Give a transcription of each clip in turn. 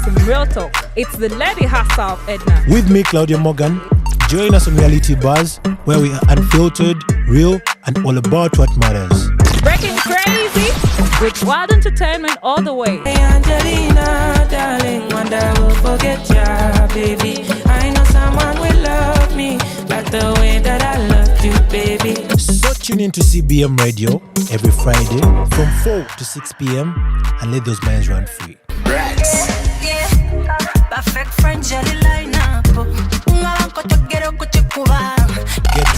some real talk. It's the lady herself, Edna. With me, Claudia Morgan. Join us on Reality Buzz, where we are unfiltered, real, and all about what matters. Breaking crazy with wild entertainment all the way. Hey Angelina, darling, wonder will forget ya, baby. I know someone will love me like the way that I love you, baby. So tune into CBM Radio every Friday from 4 to 6 p.m. and let those minds run free. Rex. Yeah, perfect friend, jelly line up. Get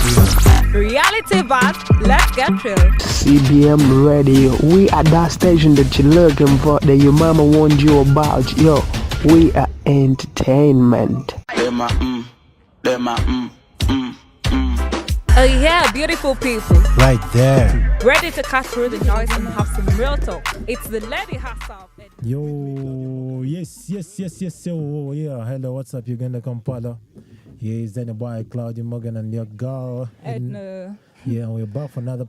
real. Reality Buzz, let's get real. CBM Radio, we are that station that you're looking for, that your mama warned you about. Yo, we are entertainment. Oh yeah, beautiful people. Right there. Ready to cut through the noise and have some real talk. It's the lady herself. Yo, yes. Oh, yeah, hello, what's up, Uganda Kampala? Yeah, it's then the boy Claudia Morgan and your girl. Edna. Yeah, and we're back for another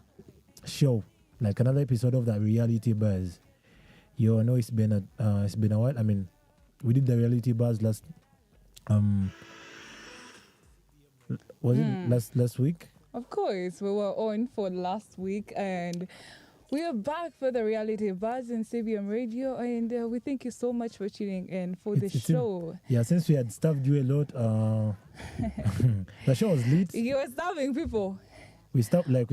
show, like another episode of that Reality Buzz. Yo, I know it's been a while. I mean, we did the Reality Buzz last last week? Of course, we were on for last week and we are back for the Reality Buzz in CBM Radio, and we thank you so much for tuning in for the show. Since we had stuffed you a lot, the show was lit. You were starving people. We stopped out.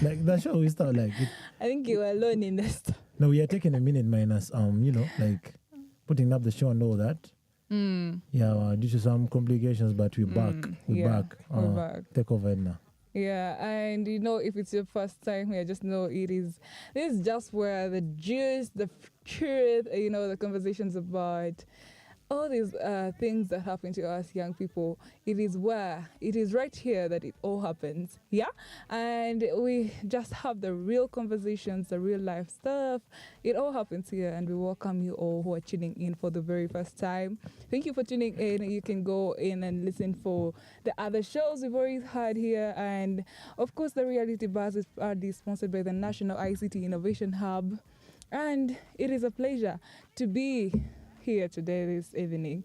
Like the show, we stopped like it. I think you were alone in this. No, we are taking a minute minus, like putting up the show and all that. Yeah, due to some complications, but we're back. We're back. Take over now. Yeah, and if it's your first time here, just know this is just where the juice, the truth, the conversations about all these things that happen to us young people, it is right here that it all happens. Yeah, and we just have the real conversations, the real life stuff. It all happens here, and we welcome you all who are tuning in for the very first time. Thank you for tuning in. You can go in and listen for the other shows we've already had here, and of course the Reality Buzz is proudly sponsored by the National ICT Innovation Hub, and it is a pleasure to be here today, this evening,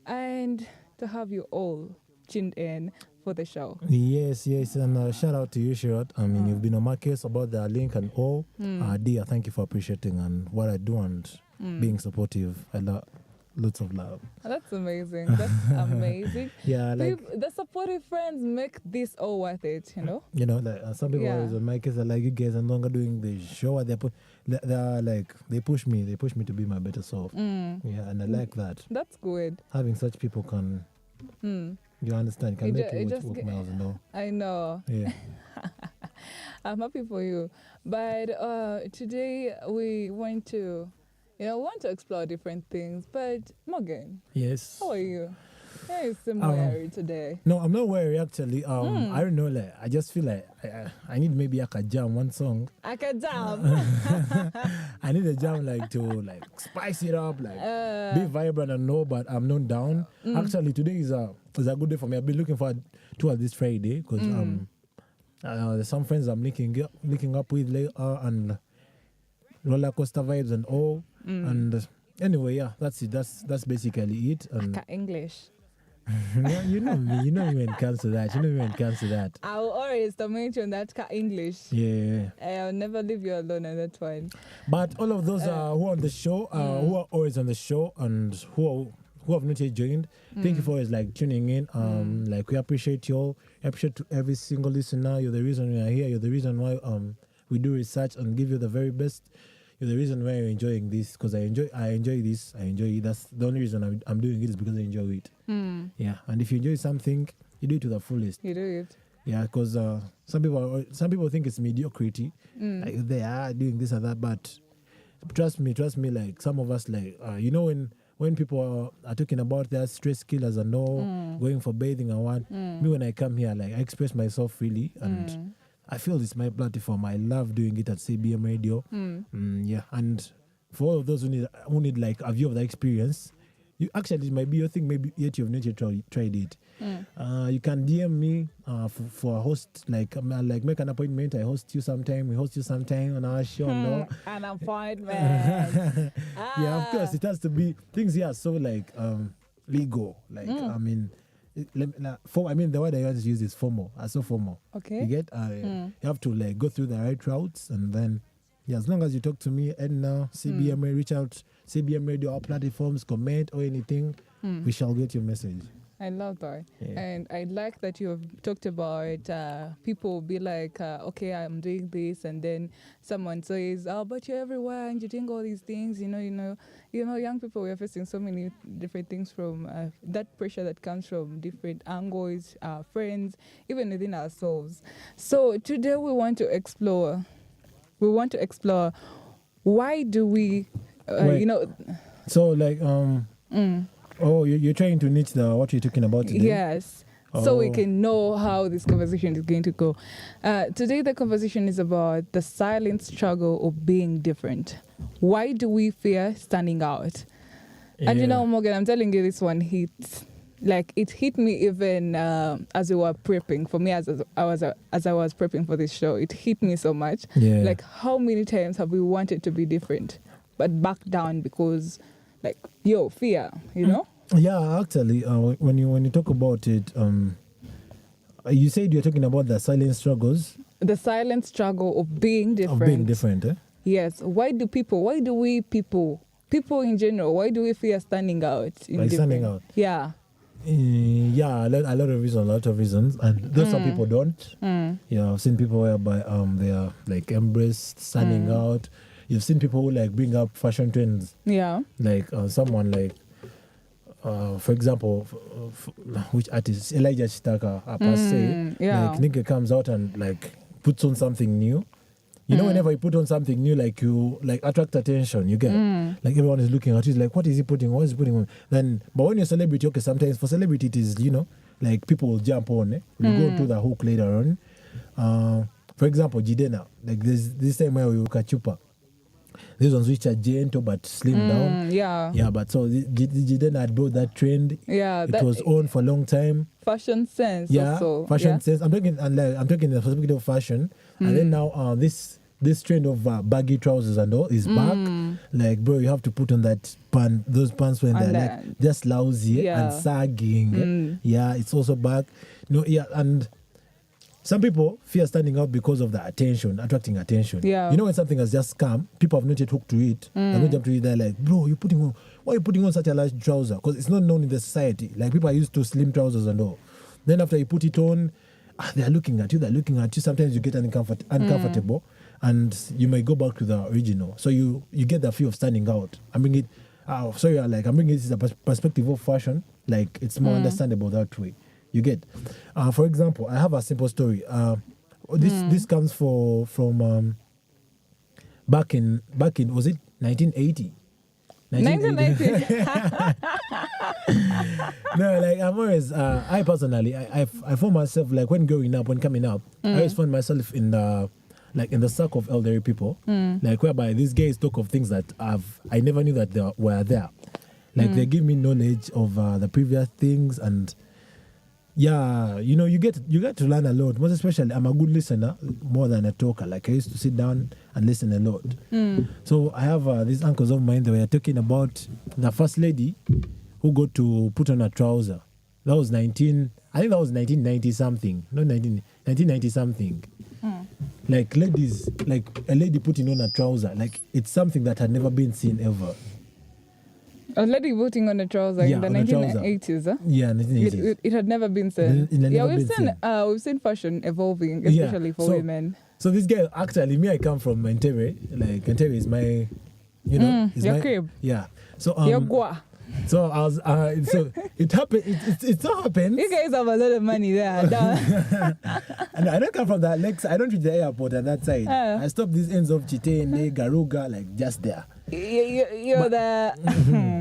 and to have you all tuned in for the show. Yes, and shout out to you, Sherrod. I mean, you've been on my case about the link and all. Dear, thank you for appreciating and what I do and being supportive. Lots of love. That's amazing. That's amazing. Yeah, the supportive friends make this all worth it, some people always on my case are like, you guys are no longer doing the show. They push me to be my better self. Yeah, and I like that. That's good. Having such people can, you understand, can make you walk miles and all. I know. Yeah. I'm happy for you. But today we want to explore different things. But Morgan, yes, how are you? You seem worried today. No, I'm not worried actually. I don't know. I just feel like I need maybe I could jam one song. I can jam. I need a jam to spice it up, be vibrant and all. But I'm not down. Actually, today is a good day for me. I've been looking forward to this Friday because there's some friends I'm linking up with later and roller coaster vibes and all. And anyway, yeah, that's it. That's basically it. And English. you know me. You know me when it comes to that. I'll always mention that English. Yeah. I'll never leave you alone on that one. But all of those who are on the show, who are always on the show, and who have not yet joined, thank you for always tuning in. We appreciate you all. We appreciate every single listener. You're the reason we are here. You're the reason why we do research and give you the very best. You're the reason why you're enjoying this, because I enjoy this. I enjoy it. That's the only reason I'm doing it, is because I enjoy it. Yeah, and if you enjoy something, you do it to the fullest. You do it. Yeah, because some people think it's mediocrity, like they are doing this and that. But trust me, like some of us, when people are talking about their stress killers and all, going for bathing and what, me when I come here, I express myself freely and. I feel it's my platform. I love doing it at CBM Radio. Yeah, and for all of those who need a view of the experience, You actually, it might be your thing, maybe yet you've not yet tried it. You can DM me for a host, like make an appointment. I host you sometime. We host you sometime on our show. No? An appointment. Yeah, of course. It has to be things here. So like legal. Like I mean, the word I want to use is formal. So formal. Okay. You get you have to like go through the right routes, and then as long as you talk to me, Ednar, CBM, reach out, CBM Radio, our platforms, comment or anything, we shall get your message. I love that. Yeah. And I like that you have talked about people be like, okay, I'm doing this, and then someone says, oh, but you're everywhere and you're doing all these things. You know, young people, we are facing so many different things from that pressure that comes from different angles, our friends, even within ourselves. So today we want to explore why do we, So like, oh, you're trying to niche what you're talking about today? Yes. So we can know how this conversation is going to go. Today, the conversation is about the silent struggle of being different. Why do we fear standing out? Yeah. And Morgan, I'm telling you, this one hit. Like, it hit me even as we were prepping. For me, as I was prepping for this show, it hit me so much. Yeah. Like, how many times have we wanted to be different, but back down because, like, fear, Yeah, actually, when you talk about it, you said you're talking about the silent struggles. The silent struggle of being different. Of being different, eh? Yes. Why do people in general, why do we fear standing out? Standing out? Yeah. Yeah, a lot of reasons, and those some people don't. Yeah, I've seen people whereby they are like embraced standing out. You've seen people who like bring up fashion trends. Yeah. Like someone like, for example, which artist, Elijah Chitaka, per se, yeah. like nigga comes out and like puts on something new. Whenever you put on something new, like you like attract attention. You get like everyone is looking at you, like what is he putting? What is he putting on? Then, but when you're a celebrity, okay, sometimes for celebrity it is like people will jump on. We'll go to the hook later on. For example, Jidena, like this time where we look at Chupa. These ones which are gentle but slim down. Yeah. Yeah, but so Jidena had brought that trend. Yeah. It was on for a long time. Fashion sense. Yeah. Also. Fashion sense. I'm talking the perspective of fashion. And then now this trend of baggy trousers and all is back. Like, bro, you have to put on those pants when they're like just lousy and sagging. Yeah, it's also back. And some people fear standing out because of the attracting attention. Yeah. When something has just come, people have not yet hooked to it. They're going to jump to it. They're like, bro, why are you putting on such a large trouser? Because it's not known in the society. Like, people are used to slim trousers and all. Then after you put it on, they're looking at you. Sometimes you get uncomfortable, and you may go back to the original. So you get the fear of standing out. I'm bringing it as a perspective of fashion. Like, it's more understandable that way. You get, for example, I have a simple story. This comes from back in was it 1980? 1980. No, like I'm always I personally I found myself like when coming up, I always found myself in the circle of elderly people, like whereby these guys talk of things that I never knew that they were there. Like they give me knowledge of the previous things, and yeah, you get to learn a lot. Most especially, I'm a good listener more than a talker. Like, I used to sit down and listen a lot. So I have these uncles of mine that were talking about the first lady who got to put on a trouser. That was 1990 something. Not 1990 something. Like ladies, like a lady putting on a trouser. Like, it's something that had never been seen ever. A lady putting on a trouser in the 1980s, huh? Yeah, 1980s. It had never been seen. We've seen fashion evolving, especially for women. So this guy, actually, I come from Entebbe. Like, Entebbe is my, is your my crib. Yeah. So your gua. So I was, so it happened. It so happens. You guys have a lot of money there. And I don't come from that. Like, I don't reach the airport at that side. I stopped these ends of Chitene, Garuga, like just there.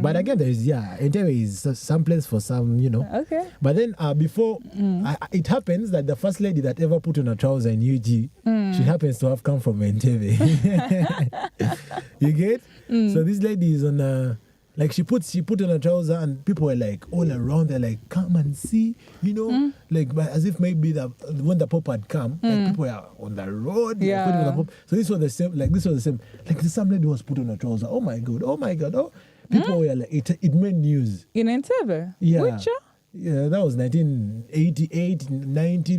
But again, there is Entebbe is some place for some, Okay. But then before it happens that the first lady that ever put on a trouser in UG, she happens to have come from Entebbe. You get? So this lady is on Like she put on a trouser and people were like all around. They're like, come and see, like as if maybe when the Pope had come, like people were on the road. Yeah. Like, the Pope. So this was the same. Like some lady was put on a trouser. Oh my god. Oh, people were like, it made news. In Entebbe? Yeah. Which year? Yeah, that was 1988, 90,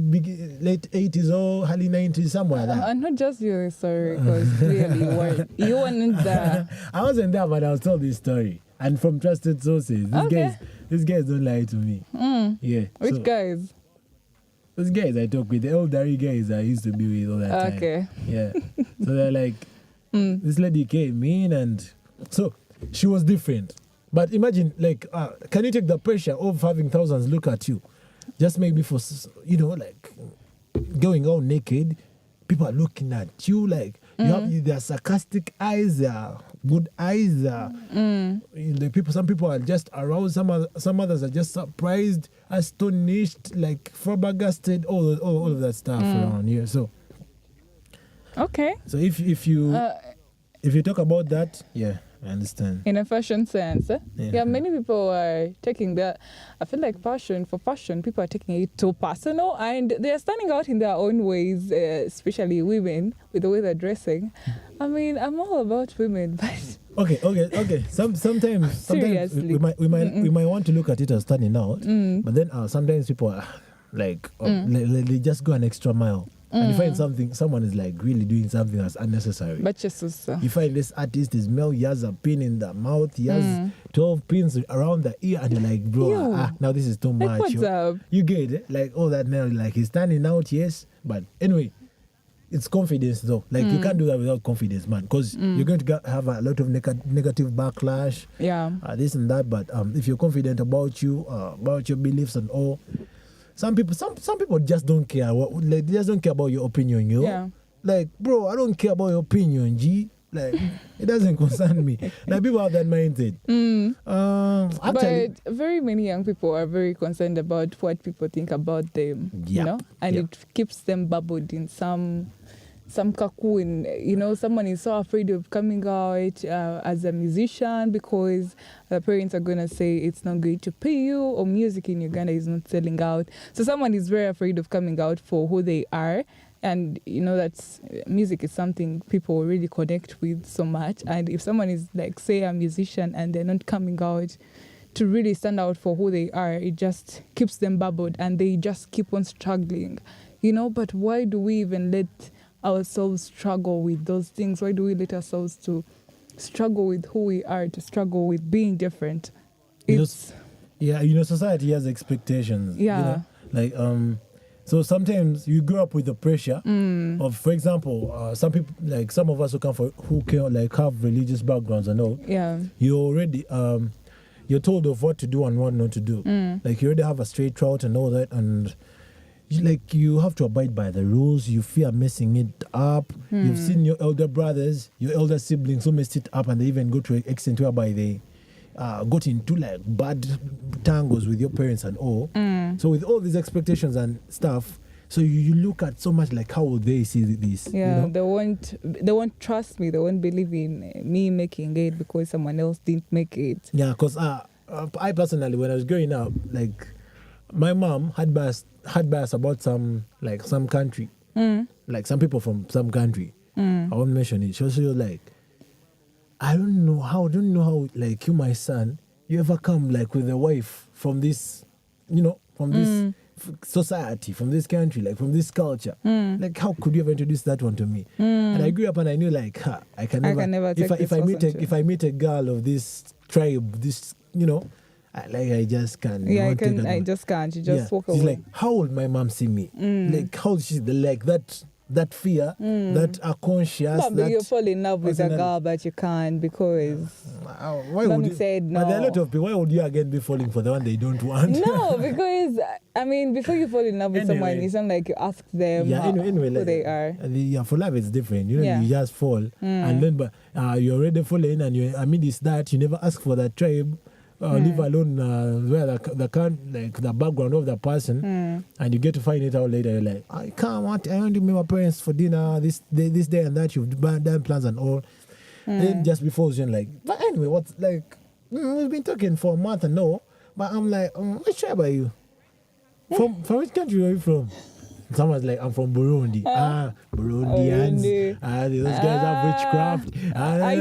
late 80s or early 90s, somewhere like that. I'm not just you, sorry, because clearly you weren't there. I wasn't there, but I was told this story. And from trusted sources. These guys don't lie to me. Yeah. Which guys? Those guys I talk with, the old Dari guys I used to be with all that time. Okay. Yeah. So they're like, this lady came in and so she was different. But imagine, like, can you take the pressure of having thousands look at you? Just maybe for, like, going out naked, people are looking at you, like, you have their sarcastic eyes, their good eyes, some people are just aroused, some others are just surprised, astonished, like, flabbergasted, all of that stuff around here. So, okay. So if you talk about that, yeah. I understand. In a fashion sense. Yeah. Many people are taking that. I feel like for fashion, people are taking it too personal and they are standing out in their own ways, especially women, with the way they're dressing. I mean, I'm all about women, but... Okay. Sometimes Seriously. we might want to look at it as standing out, but then sometimes people are like, they just go an extra mile. And you find someone is like really doing something that's unnecessary. But Jesus. You find this artist is male, he has a pin in the mouth, he has 12 pins around the ear, and you're like, bro, now this is too much. Like, what's up? You get it? Like all that now, like he's standing out, yes, but anyway, it's confidence though. Like you can't do that without confidence, man, because you're going to have a lot of negative backlash, this and that. But if you're confident about you, about your beliefs and all. Some people just don't care. They just don't care about your opinion, Yeah. Like, bro, I don't care about your opinion, G. Like, it doesn't concern me. Like, people have that mindset. But very many young people are very concerned about what people think about them, and it keeps them bubbled in some cocoon. Someone is so afraid of coming out as a musician because the parents are going to say it's not going to pay you, or music in Uganda is not selling out. So someone is very afraid of coming out for who they are. And, that's music is something people really connect with so much. And if someone is like, say, a musician and they're not coming out to really stand out for who they are, it just keeps them bubbled and they just keep on struggling. But why do we even let ourselves struggle with those things? Why do we let ourselves to struggle with who we are, to struggle with being different? Society has expectations. So sometimes you grow up with the pressure of, for example, some people, like some of us who can like have religious backgrounds and all. You already you're told of what to do and what not to do. Like you already have a straight route and all that, and you have to abide by the rules. You fear messing it up. You've seen your elder brothers, your elder siblings who messed it up, and they even go to an extent whereby they got into like bad tangles with your parents and all. So with all these expectations and stuff, so you look at so much like how will they see this? They won't trust me. They won't believe in me making it because someone else didn't make it. Yeah, because I personally, when I was growing up, like my mom had bias about some country, like some people from some country. I won't mention it. She was like, I don't know how, like you, my son, you ever come like with a wife from this, from this society, from this country, like from this culture. Like how could you ever introduce that one to me? And I grew up and I knew like, I can never take if I meet a girl of this tribe, this, I just can't. I just can't. You just walk away. She's like, how would my mom see me? Like how she's like that fear, that are conscious. But you fall in love with a girl, but you can't because why would you? Said no. But there are a lot of people. Why would you again be falling for the one they don't want? No, because before you fall in love with someone, it's not like you ask them who they are. For love it's different. You just fall and then, but you're already falling, and it's that you never ask for that tribe. Leave alone where the background of the person, and you get to find it out later. You're like, I want to meet my parents for dinner this day and that. You've done plans and all. Then just before you're like, but anyway, what's like? we've been talking for a month and no. But I'm like, which tribe are you? From which country are you from? Someone's like, I'm from Burundi. Burundians. Burundi. Those guys have witchcraft. I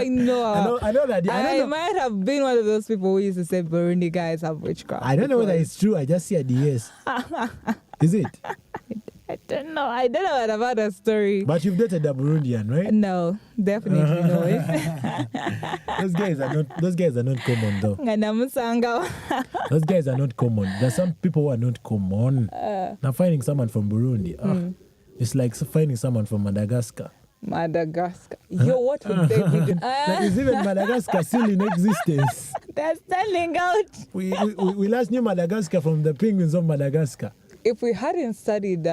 know. I know that. I might have been one of those people who used to say Burundi guys have witchcraft. I don't know whether it's true. I just see at the yes. Is it? I don't know. I don't know about the story. But you've dated a Burundian, right? No, definitely no. Those guys are not common though. Those guys are not common. There's some people who are not common. Now finding someone from Burundi, it's like finding someone from Madagascar. Yo, what would they be doing? Like, is even Madagascar still in existence? They're standing out. We last knew Madagascar from the penguins of Madagascar. If we hadn't studied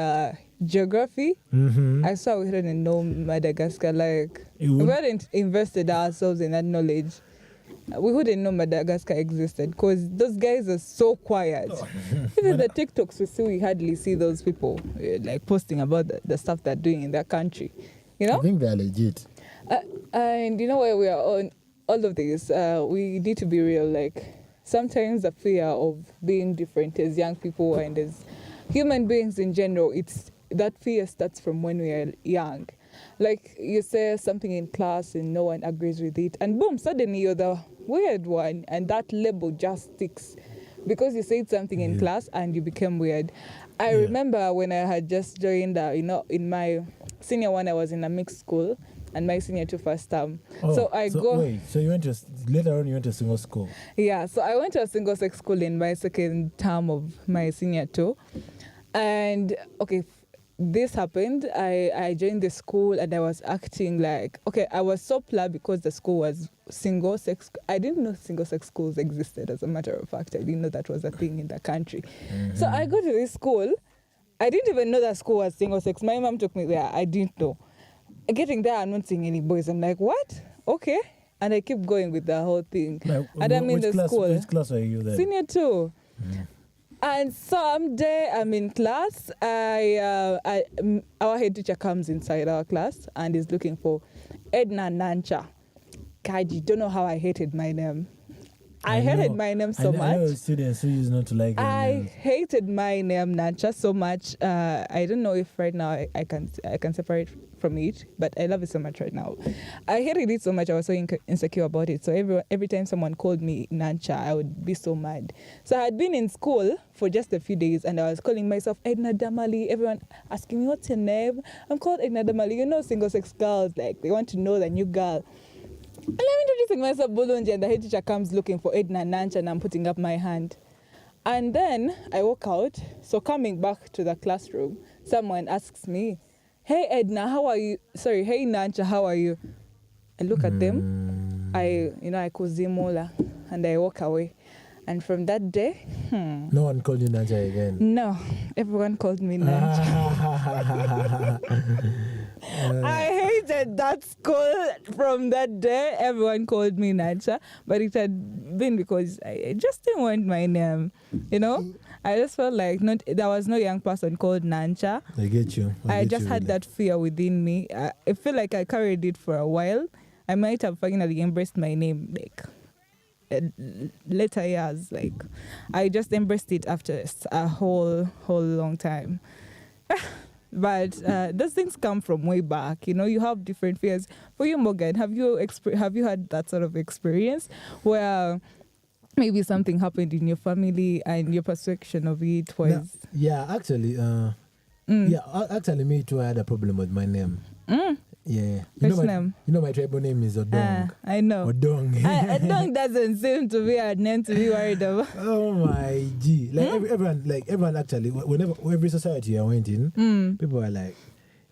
geography, I swear we hadn't known Madagascar. Like, if we hadn't invested ourselves in that knowledge, we wouldn't know Madagascar existed because those guys are so quiet. Even the TikToks we see, we hardly see those people like posting about the stuff they're doing in their country. You know? I think they're legit. And you know where we are on all of this, we need to be real. Like, sometimes the fear of being different as young people and as human beings in general, that fear starts from when we are young. Like, you say something in class and no one agrees with it, and boom, suddenly you're the weird one, and that label just sticks because you said something in class and you became weird. I remember when I had just joined, in my senior one, I was in a mixed school, and my senior 2 first term. Wait, so later on you went to a single school? Yeah, so I went to a single sex school in my second term of my senior 2. And okay, this happened. I joined the school and I was acting like, I was so proud because the school was single sex. I didn't know single sex schools existed, as a matter of fact. I didn't know that was a thing in the country. So I go to this school. I didn't even know that school was single sex. My mom took me there. I didn't know. Getting there, I'm not seeing any boys. I'm like, what? Okay. And I keep going with the whole thing. Like, and I'm in the school. Which class are you there? Senior 2. And someday I'm in class. Our head teacher comes inside our class and is looking for Ednar Nancha. God, you don't know how I hated my name. I hated my name so much. I know students who used not to like it. I hated my name Nancha so much. I don't know if right now I can separate from it, but I love it so much right now. I hated it so much. I was so insecure about it. So every time someone called me Nancha, I would be so mad. So I had been in school for just a few days, and I was calling myself Edna Damali. Everyone asking me, what's your name? I'm called Edna Damali. You know, single sex girls, like, they want to know the new girl. And I'm introducing myself, Bolonji, and the head teacher comes looking for Edna Nancha, and I'm putting up my hand. And then I walk out. So coming back to the classroom, someone asks me, hey, Edna, how are you? Sorry, hey, Nancha, how are you? I look at them. I kuzimola, and I walk away. And from that day, no one called you Nancha again? No, everyone called me Nancha. I hated that school. From that day, everyone called me Nancha, but it had been because I just didn't want my name, I just felt like there was no young person called Nancha. I get you. I just had that fear within me. I feel like I carried it for a while. I might have finally embraced my name, like, later years. Like, I just embraced it after a whole long time. But those things come from way back. You have different fears. For you, Morgan, have you had that sort of experience where maybe something happened in your family and your perception of it was? Actually, me too. I had a problem with my name. Yeah. Which name? My tribal name is Odong. I know. Odong. Odong doesn't seem to be a name to be worried about. Oh my G. Everyone actually, whenever every society I went in, people are like,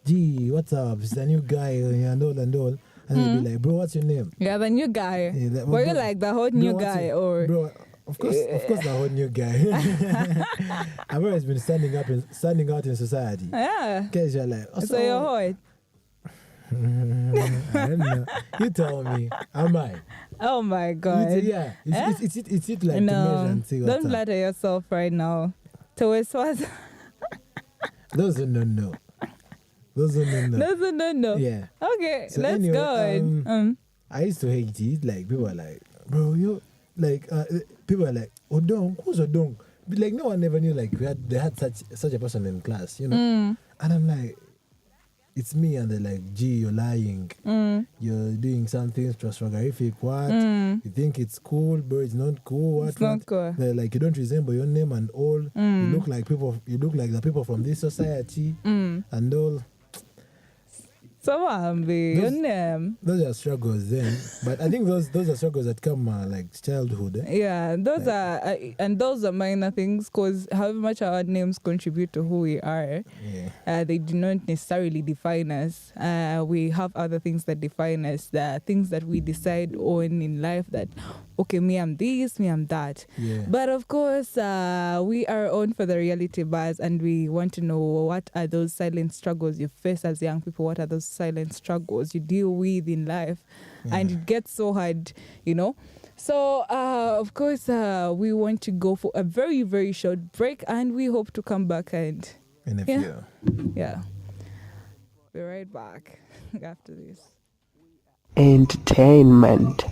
gee, what's up? It's a new guy and all. And they'd be like, bro, what's your name? Yeah, the new guy. Yeah, were you like the whole new guy or? Bro, of course, the whole new guy. I've always been standing out in society. Yeah. Because you're like, so you're hot. I don't know. You tell me. Am I? Oh my God. It's like to measure and see what's don't flatter yourself right now. Towards what? Those who don't know. No. Yeah. Okay, So let's anyway, go. I used to hate it. Like, people are like, bro, you like people are like, Odong, who's Odong? But like no one ever knew like they had such a person in class, you know. And I'm like, it's me, and they're like, gee, you're lying. You're doing something stratigraphic. What? You think it's cool, but it's not cool. What? It's not cool. They're like, you don't resemble your name and all. You look like people. You look like the people from this society and all. So your name. Those are struggles then, but I think those are struggles that come like childhood. Yeah, those are minor things, because however much our names contribute to who we are, they do not necessarily define us. We have other things that define us, the things that we decide on in life that, okay, me I'm this, me I'm that. Yeah. But of course, we are on for the reality bars, and we want to know, what are those silent struggles you face as young people? What are those silent struggles you deal with in life? And it gets so hard, you know. So, of course, we want to go for a very, very short break, and we hope to come back and... In a few. Yeah. Be right back after this. Entertainment.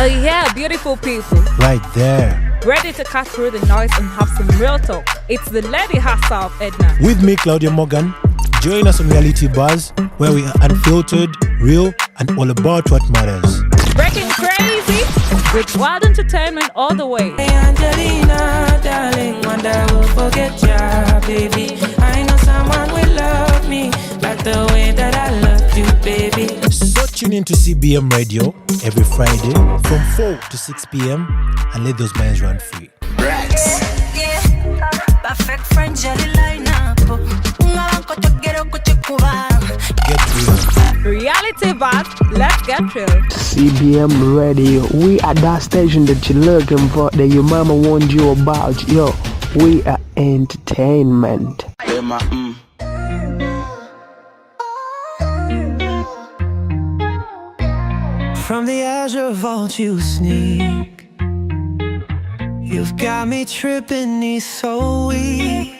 Oh yeah, beautiful people. Right there. Ready to cut through the noise and have some real talk. It's the lady herself, Ednar. With me, Claudia Morgan. Join us on Reality Buzz, where we are unfiltered, real, and all about what matters. Breaking crazy with wild entertainment all the way. Hey Angelina, darling, wonder will forget ya, baby. I know someone will love me like the way that I love you, baby. So tune in to CBM Radio every Friday from 4 to 6 p.m. and let those minds run free. Rex. Yeah, perfect friend jelly lineup. Get real. Reality Buzz, let's get real. CBM Radio, we are that station that you're looking for, that your mama warned you about. Yo, we are entertainment. From the azure vault you sneak. You've got me tripping, knees so weak.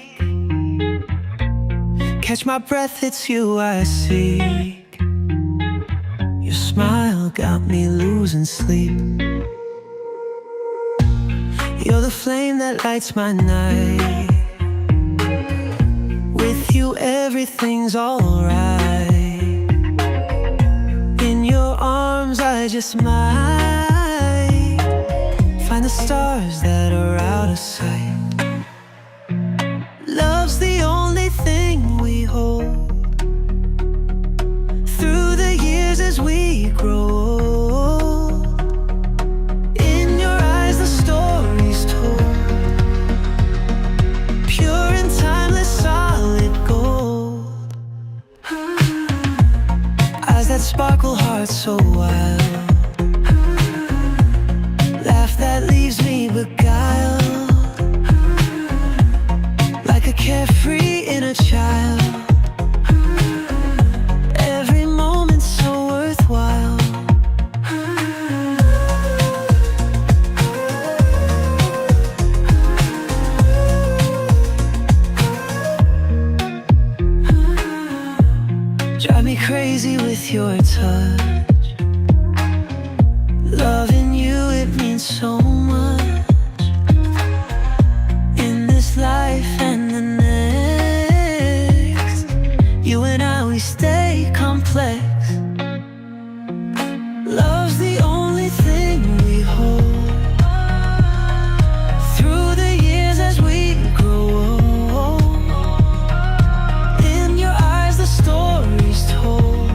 Catch my breath, it's you I seek. Your smile got me losing sleep. You're the flame that lights my night. With you everything's alright. In your arms I just might find the stars that are out of sight. Love's the only thing we hold through the years as we grow old. In your eyes the story's told, pure and timeless, solid gold. Eyes that sparkle, hearts so wild, laugh that leaves me beguiled, like a carefree inner child. Every moment so worthwhile. Drive me crazy with your touch. Loving you, it means so much. In this life and the next, you and I, we stay complex. Love's the only thing we hold through the years as we grow old. In your eyes the story's told,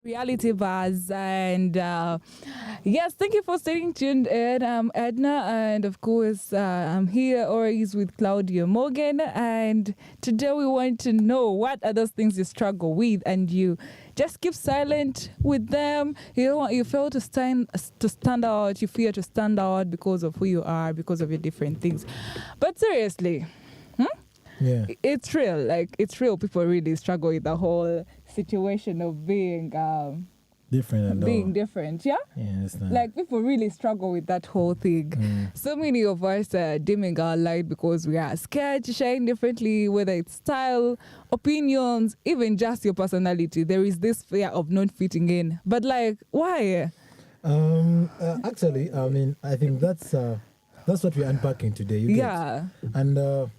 Reality Buzz. And yes, thank you for staying tuned in. I'm Edna, and of course, I'm here always with Claudia Morgan. And today we want to know what are those things you struggle with, and you just keep silent with them. You fail to stand out. You fear to stand out because of who you are, because of your different things. But seriously, Yeah. it's real. Like, it's real. People really struggle with the whole situation of being Different and being all. different. Yeah. Yeah, it's not. Like, people really struggle with that whole thing. So many of us are dimming our light because we are scared to shine differently, whether it's style, opinions, even just your personality. There is this fear of not fitting in. But like, why? Actually, I mean, I think that's what we're unpacking today. You get? Yeah. And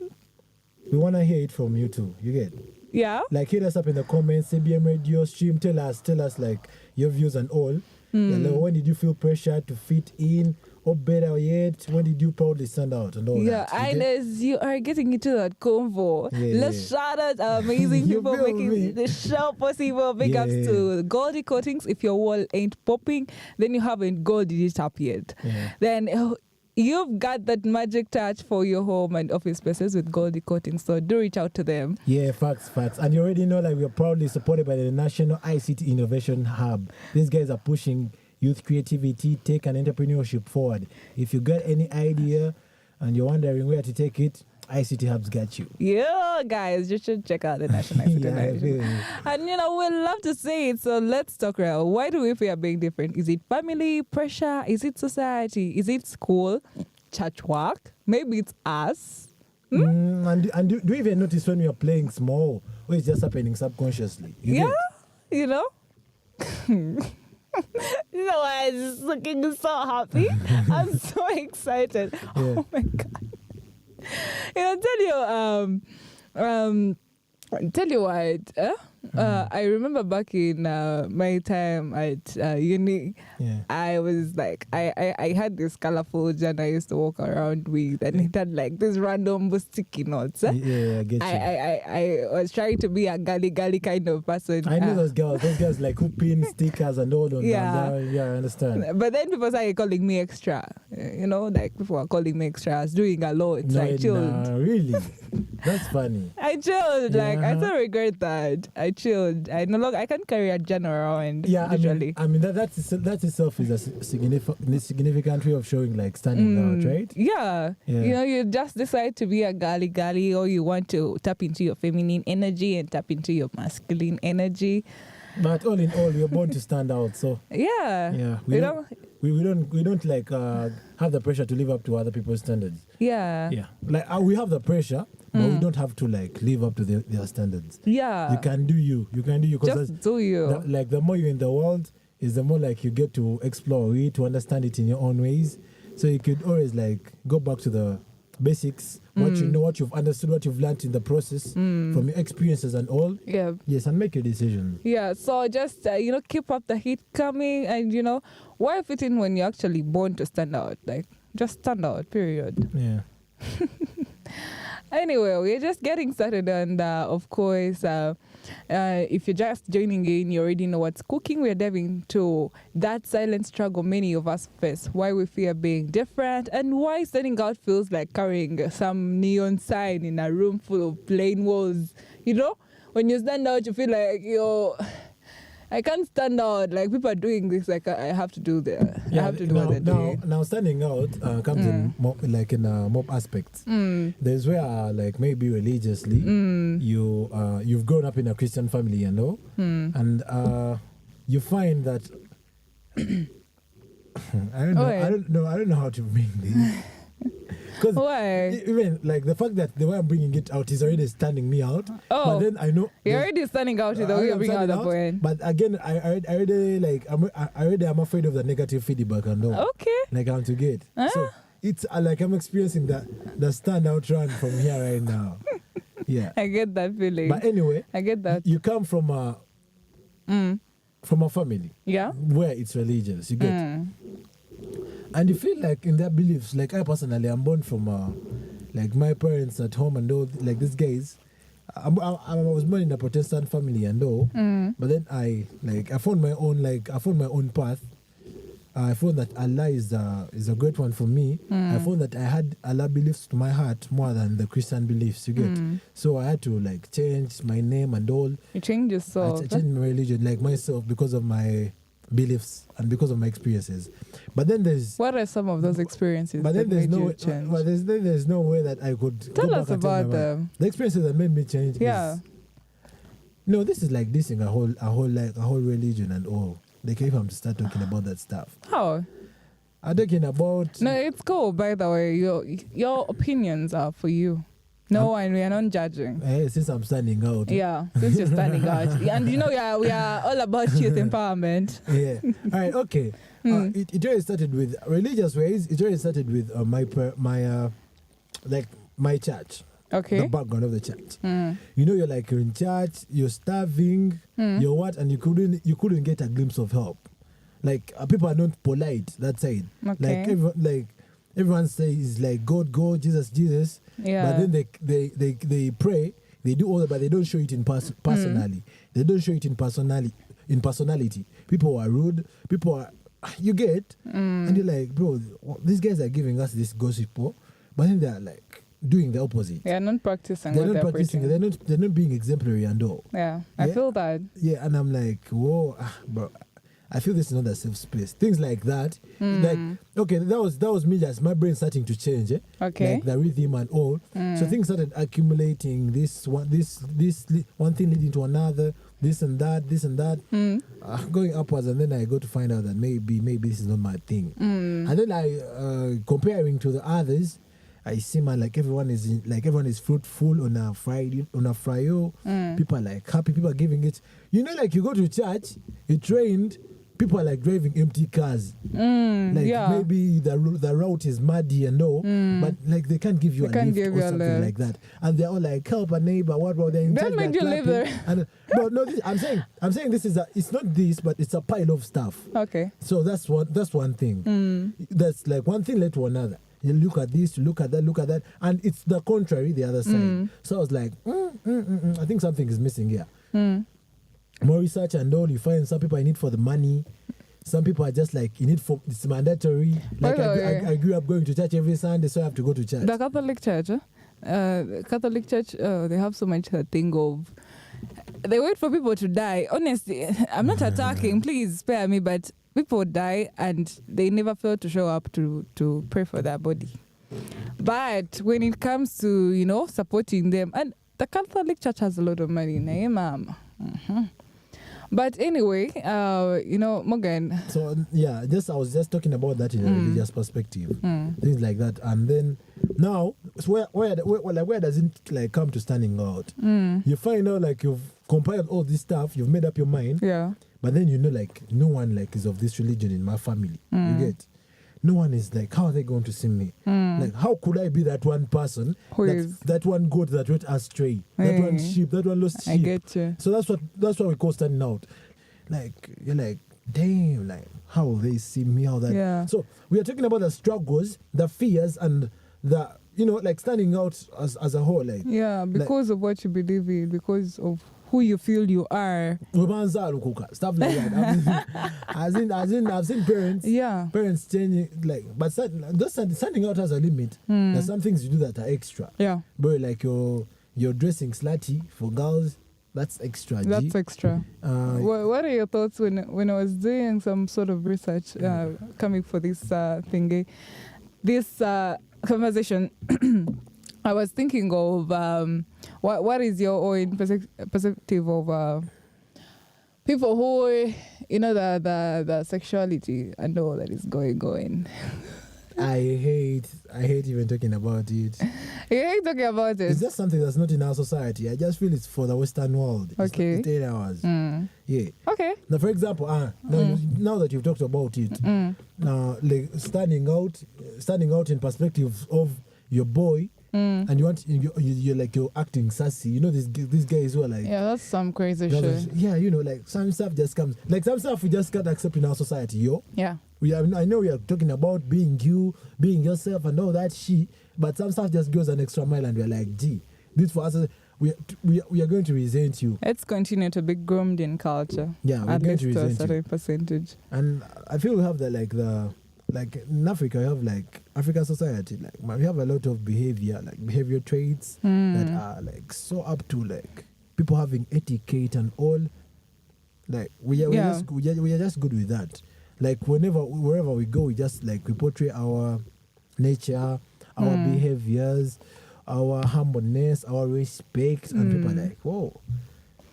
we want to hear it from you too. You get? Yeah. Like, hit us up in the comments, CBM Radio stream. Tell us like your views and all. Yeah, like, when did you feel pressure to fit in? Or better yet, when did you proudly stand out and all Yeah, that? and as you are getting into that convo, Yeah, let's shout out our amazing You people feel me? making the show possible. Big ups Yeah. to Goldie Coatings. If your wall ain't popping, then you haven't golded it up yet. Yeah. Then you've got that magic touch for your home and office spaces with Goldie Coatings. So do reach out to them. Yeah, facts. And you already know, like, we're proudly supported by the National ICT Innovation Hub. These guys are pushing youth creativity, tech, and entrepreneurship forward. If you got any idea and you're wondering where to take it, ICT Hub's got you. Yeah, guys, you should check out the National ICT Yeah, I Innovation. feel you. And we'd love to see it. So let's talk real. Why do we fear being different? Is it family pressure? Is it society? Is it school? Church work? Maybe it's us. And do you even notice when you're playing small, or it's just happening subconsciously? You get? I was just looking so happy. I'm so excited. Yeah. Oh my god. Tell you what. I remember back in my time at uni, Yeah. I was like, I had this colorful journal I used to walk around with, and it had like this random sticky notes. Yeah, I get you. I was trying to be a gully kind of person. I know those girls like who pin stickers and all on Yeah. them. Yeah, I understand. But then people started calling me extra. Like people were calling me extra. I was doing a lot. So I chilled. Nah, really? That's funny. I chilled. Like, I Yeah. don't regret that. I chilled. I no longer. I can't carry a journal around. Yeah, usually. I mean that itself is a significant way of showing like standing out, right? Yeah. Yeah. You just decide to be a gully, or you want to tap into your feminine energy and tap into your masculine energy. But all in all, we're born to stand out. So Yeah. yeah, You know? we don't like have the pressure to live up to other people's standards. Yeah. Yeah, like we have the pressure, but we don't have to like live up to their standards. Yeah. You can do you. You can do you because Just do you. the more you're in the world, is the more like you get to explore it, to understand it in your own ways. So you could always like go back to the basics, what you know, what you've understood, what you've learned in the process from your experiences and all. Yeah. Yes, and make your decisions. Yeah, so just, keep up the heat coming, and, why fit in when you're actually born to stand out? Like, just stand out, period. Yeah. Anyway, we're just getting started, and of course, if you're just joining in, you already know what's cooking. We're diving into that silent struggle many of us face, why we fear being different, and why standing out feels like carrying some neon sign in a room full of plain walls. When you stand out, you feel like, I can't stand out. Like, people are doing this. Like, I have to do that. I have to do what they're doing. Now, standing out comes in more aspects. There's where, like, maybe religiously, you've grown up in a Christian family, and you find that I don't know how to bring this. Because Why? even like the fact that the way I'm bringing it out is already standing me out. Oh. But then I know You're already standing out with the way you bring out the point. But again, I already am afraid of the negative feedback and all. Okay. Like I'm to get. So it's like I'm experiencing the standout run from here right now. Yeah. I get that feeling. But anyway, I get that. you come from a family Yeah. where it's religious. You get. And you feel like in their beliefs, like I personally, I'm born from like my parents at home and all, like these guys, I was born in a Protestant family and all, but then I found my own path. I found that Allah is a great one for me. I found that I had Allah beliefs to my heart more than the Christian beliefs, you get. So I had to like change my name and all. You changed yourself. I changed my religion, like myself, because of my beliefs and because of my experiences. But then what are some of those experiences? But then there's no way that I could tell us about them. The experiences that made me change. Yeah. No, this is like dissing a whole religion and all. Like if I'm to start talking about that stuff. How? I'm talking about. No, it's cool. By the way, your opinions are for you. No, and we are not judging. Since I'm standing out. Yeah, since you're standing out, and we are all about youth empowerment. Yeah. All right. Okay. It already started with religious ways. It already started with my church. Okay. The background of the church. You're in church, you're starving, you're what, and you couldn't get a glimpse of help. Like people are not polite that side. Okay. Everyone says like God, Jesus. Yeah. But then they pray, they do all that, but they don't show it in personally. They don't show it in personality. People are rude. People are you get, and you're like, bro, these guys are giving us this gospel, but then they're like doing the opposite. They are not practicing. They're not practicing. They're not being exemplary and all. Yeah, I feel that. Yeah, and I'm like, whoa, bro. I feel this is not a safe space. Things like that. Like, okay, that was me just my brain starting to change. Okay. Like the rhythm and all. So things started accumulating. This one thing leading to another. This and that. Going upwards, and then I go to find out that maybe this is not my thing. And then I comparing to the others. I see, man, like everyone is fruitful on a Friday, People are like happy. People are giving it. Like you go to church, it rained. People are like driving empty cars. Maybe the route is muddy and all, but like they can't give you a lift or something like that. And they're all like, help a neighbor. What about they? That made you live there. And, no. I'm saying this is it's not this, but it's a pile of stuff. Okay. So that's one thing. That's like one thing led to another. You look at this, you look at that, and it's the contrary, the other side. So I was like, I think something is missing here. More research and all, you find some people in it for the money. Some people are just like in it for it's mandatory. Like I grew up going to church every Sunday, so I have to go to church. The Catholic Church, they have so much thing of. They wait for people to die. Honestly, I'm not attacking. Please spare me, but people die and they never fail to show up to pray for their body. But when it comes to, supporting them, and the Catholic Church has a lot of money, ma'am. But anyway, Morgan. So yeah, I was just talking about that in a religious perspective, things like that, and then now where does it like come to standing out? You find out like you've compiled all this stuff, you've made up your mind. Yeah. But then like no one like is of this religion in my family. You get. No one is like, how are they going to see me? Like, how could I be that one person? That one goat that went astray? That one sheep, that one lost sheep. I get you. So that's what we call standing out. Like, you're like, damn, like, how will they see me? How that? Yeah. So we are talking about the struggles, the fears, and the, like standing out as a whole. Like, yeah, because of what you believe in, because of who you feel you are. Stuff like that. I've seen parents. Yeah. Parents changing, like, but standing out has a limit. There's some things you do that are extra. Yeah. But like you're dressing slutty for girls, that's extra. That's extra. What are your thoughts when I was doing some sort of research coming for this thingy, this conversation? I was thinking of what is your own perspective of people who, the sexuality and all that is going. I hate even talking about it. You hate talking about it? It's just something that's not in our society. I just feel it's for the Western world. Okay. It's 8 hours. Yeah. Okay. Now, for example, now that you've talked about it, like standing out in perspective of your boy, and you're acting sassy. These guys who are like, yeah, that's some crazy shit. Yeah, like some stuff just comes. Like some stuff we just can't accept in our society, yo. Yeah. I know we are talking about being you, being yourself, and all that shit. But some stuff just goes an extra mile, and we're like, gee, this for us. we are going to resent you. Let's continue to be groomed in culture. Yeah, we're at going least to to a resent certain you. percentage. And I feel we have like in Africa, we have like African society. Like we have a lot of behavior traits that are like so up to like people having etiquette and all. Like we are just good with that. Like wherever we go, we just like we portray our nature, our behaviors, our humbleness, our respect, and people are like, whoa.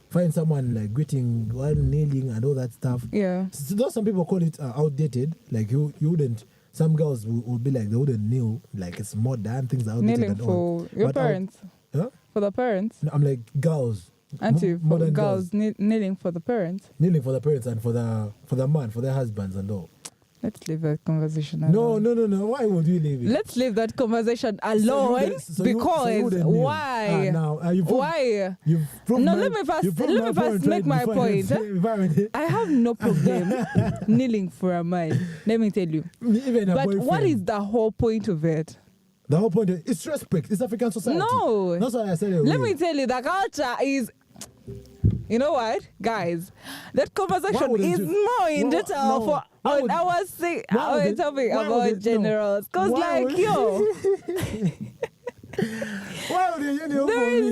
Find someone like greeting while kneeling and all that stuff. Yeah. So though some people call it outdated, like you wouldn't. Some girls would be like they wouldn't kneel, like it's modern things are outdated. Kneeling and all. for your But parents. Huh? For the parents. No, I'm like girls. Auntie, for Modern girls kneeling for the parents. Kneeling for the parents and for the man, for their husbands and all. Let's leave that conversation No. alone. Why would we leave it? Let's leave that conversation alone because why? Why? You've proved No, my, let me first you've proved my point make my before point. I I have no problem kneeling for a man. Let me tell you. Even a But boyfriend. what is the whole point of it? The whole point is it's respect. It's African society. No. That's what I said. Let me tell you, the culture is. You know what, guys? That conversation wouldn't is you- more in Why- detail no. for Why on would- our wouldn't- topic why about wouldn't- no. generals. Because, Why like, would- yo, Why would you kneel there for is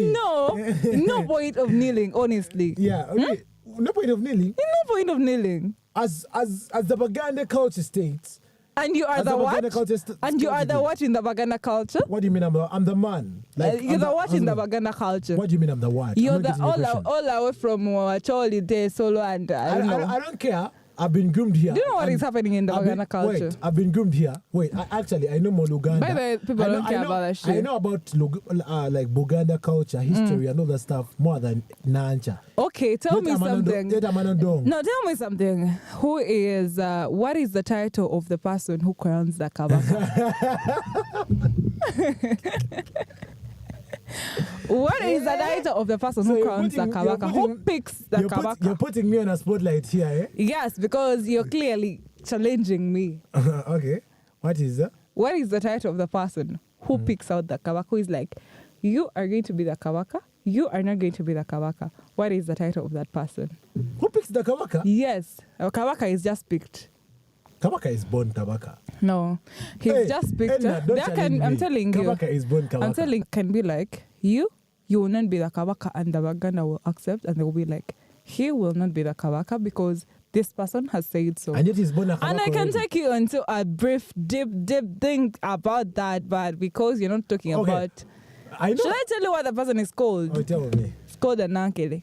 me? no point of kneeling, honestly. Yeah. Okay. No point of kneeling. No point of kneeling. As the Baganda culture states. And you are As the the what? Baganda culture And you are the states. what in the Baganda culture? What do you mean I'm the man? You're I'm the what in the husband. Baganda culture? What do you mean I'm the what? You're I'm not the getting your question. all away from Choli Day Solo and I don't know. I don't care. I've been groomed here. Do you know what is happening in the Baganda culture? Wait, I've been groomed here. Wait, I know more Luganda. By the way, people don't care about that shit. I know about like Buganda culture, history, and all that stuff more than Nancha. Okay, tell me something. No, Tell me something. Who is, what is the title of the person who crowns the Kabaka? What is the title of the person who crowns the Kabaka? Who picks the Kabaka? You're putting me on a spotlight here, eh? Yes, because you're clearly challenging me. Okay. What is that? What is the title of the person who picks out the Kabaka? Who is like, you are going to be the Kabaka, you are not going to be the Kabaka. What is the title of that person? Who picks the Kabaka? Yes, Kabaka is just picked. Kabaka is born Kabaka. No, he's just picked. Edna, don't challenge I'm me. telling you. Kabaka is born Kabaka. I'm telling can be like, you will not be the Kabaka and the Baganda will accept and they will be like, he will not be the Kabaka because this person has said so. And yet he's born a Kabaka And I can already. take you into a brief, deep thing about that, but because you're not talking Okay. about... I know. Should I tell you what the person is called? Oh, tell me. It's called a Nankele.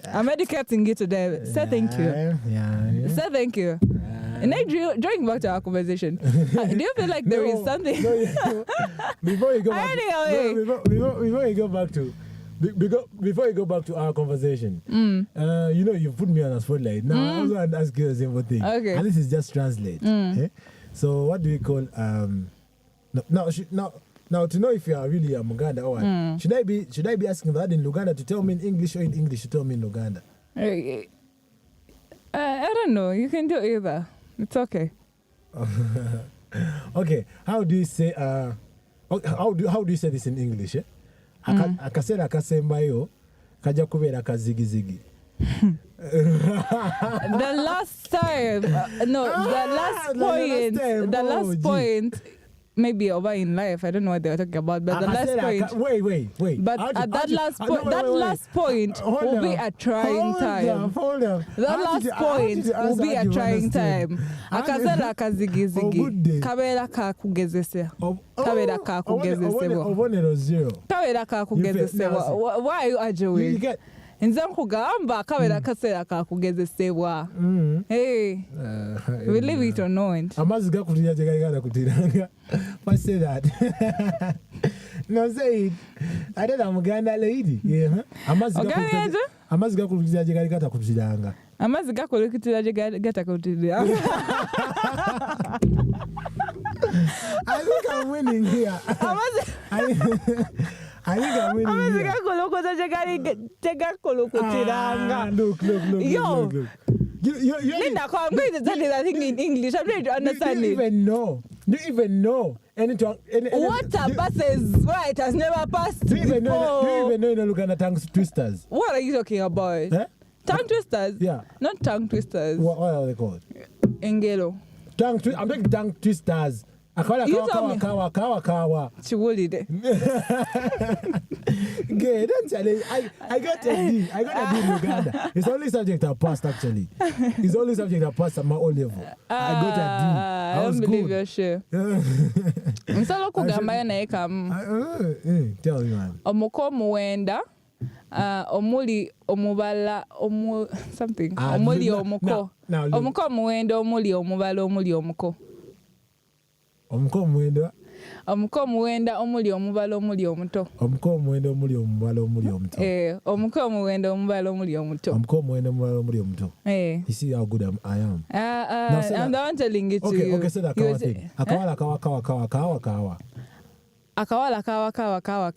I'm educating you today. Say thank you. Yeah. Say thank you. And then drawing back to our conversation, do you feel like there is something? Before you go back, Anyway. before you go back to before you go back to our conversation, you know, you put me on a spotlight. Now I also want to ask you the same thing. Okay. And this is just translate. Eh? So what do we call now to know if you are really a Muganda or what, should I be asking that in Luganda to tell me in English or in English to tell me in Luganda? I don't know. You can do either. It's okay. Okay, how do you say how do you say this in English? Eh? Akasera akasembayo kaja kubera kazigizigi. The last time, the last point, maybe over in life. I don't know what they were talking about, but the last point. Wait. But at that last point, last point will be a trying time. Hold on. That last point will be a trying time. Akazera kazigizigi. Kabera kakugezese. Kabera kakugezese. Obonero zero. Kabera kakugezese. Why are you arguing? You get. Nze nkugamba kabera kaseera kakugezesebwa. Hey, believe it or not. Amazzi gakutira gye galiganda kutiranga. What's say that? No, say it. I did a Muganda lady. Yeah. Amazzi gakutira gye galiganda kutiranga. Amazzi gakulukitira gye gatakulukitira. I think I'm winning here. I think I'm winning Amazzi here. gakulukitira gye gakulukitira. Look. Yo. You Linda, I'm going to tell you that thing in English. I'm trying to understand you it. even know. Do you even know anything? Water passes where it has never passed Do you even before. know you look at tongue twisters? What are you talking about? Eh? Tongue twisters? Yeah. Not tongue twisters. What are they called? Engelo. I'm taking tongue twisters. You told me. Kawa. Chiwolide. Okay, don't challenge. I got a D. I got a D in Uganda. It's only subject I passed actually. It's only subject I passed at my own level. I got a D. I don't believe you're sure. Msalo kugamba na eka. Tell me, man. Omoko muwenda. Omuli omubala something. Omuli omoko. Omoko muwenda omuli omubala omuli omoko. Omko muwenda. Omko muwenda omuli omubala omuli omuto. Omko muwenda omuli omubala omuli omuto. Omko muwenda omubala omuli omuto. Omko muwenda omubala omuli omuto. You see how good I am. I'm the one telling it to you. Okay, say that kawa thing. Akawala kawa. Akawala kawa. Akawala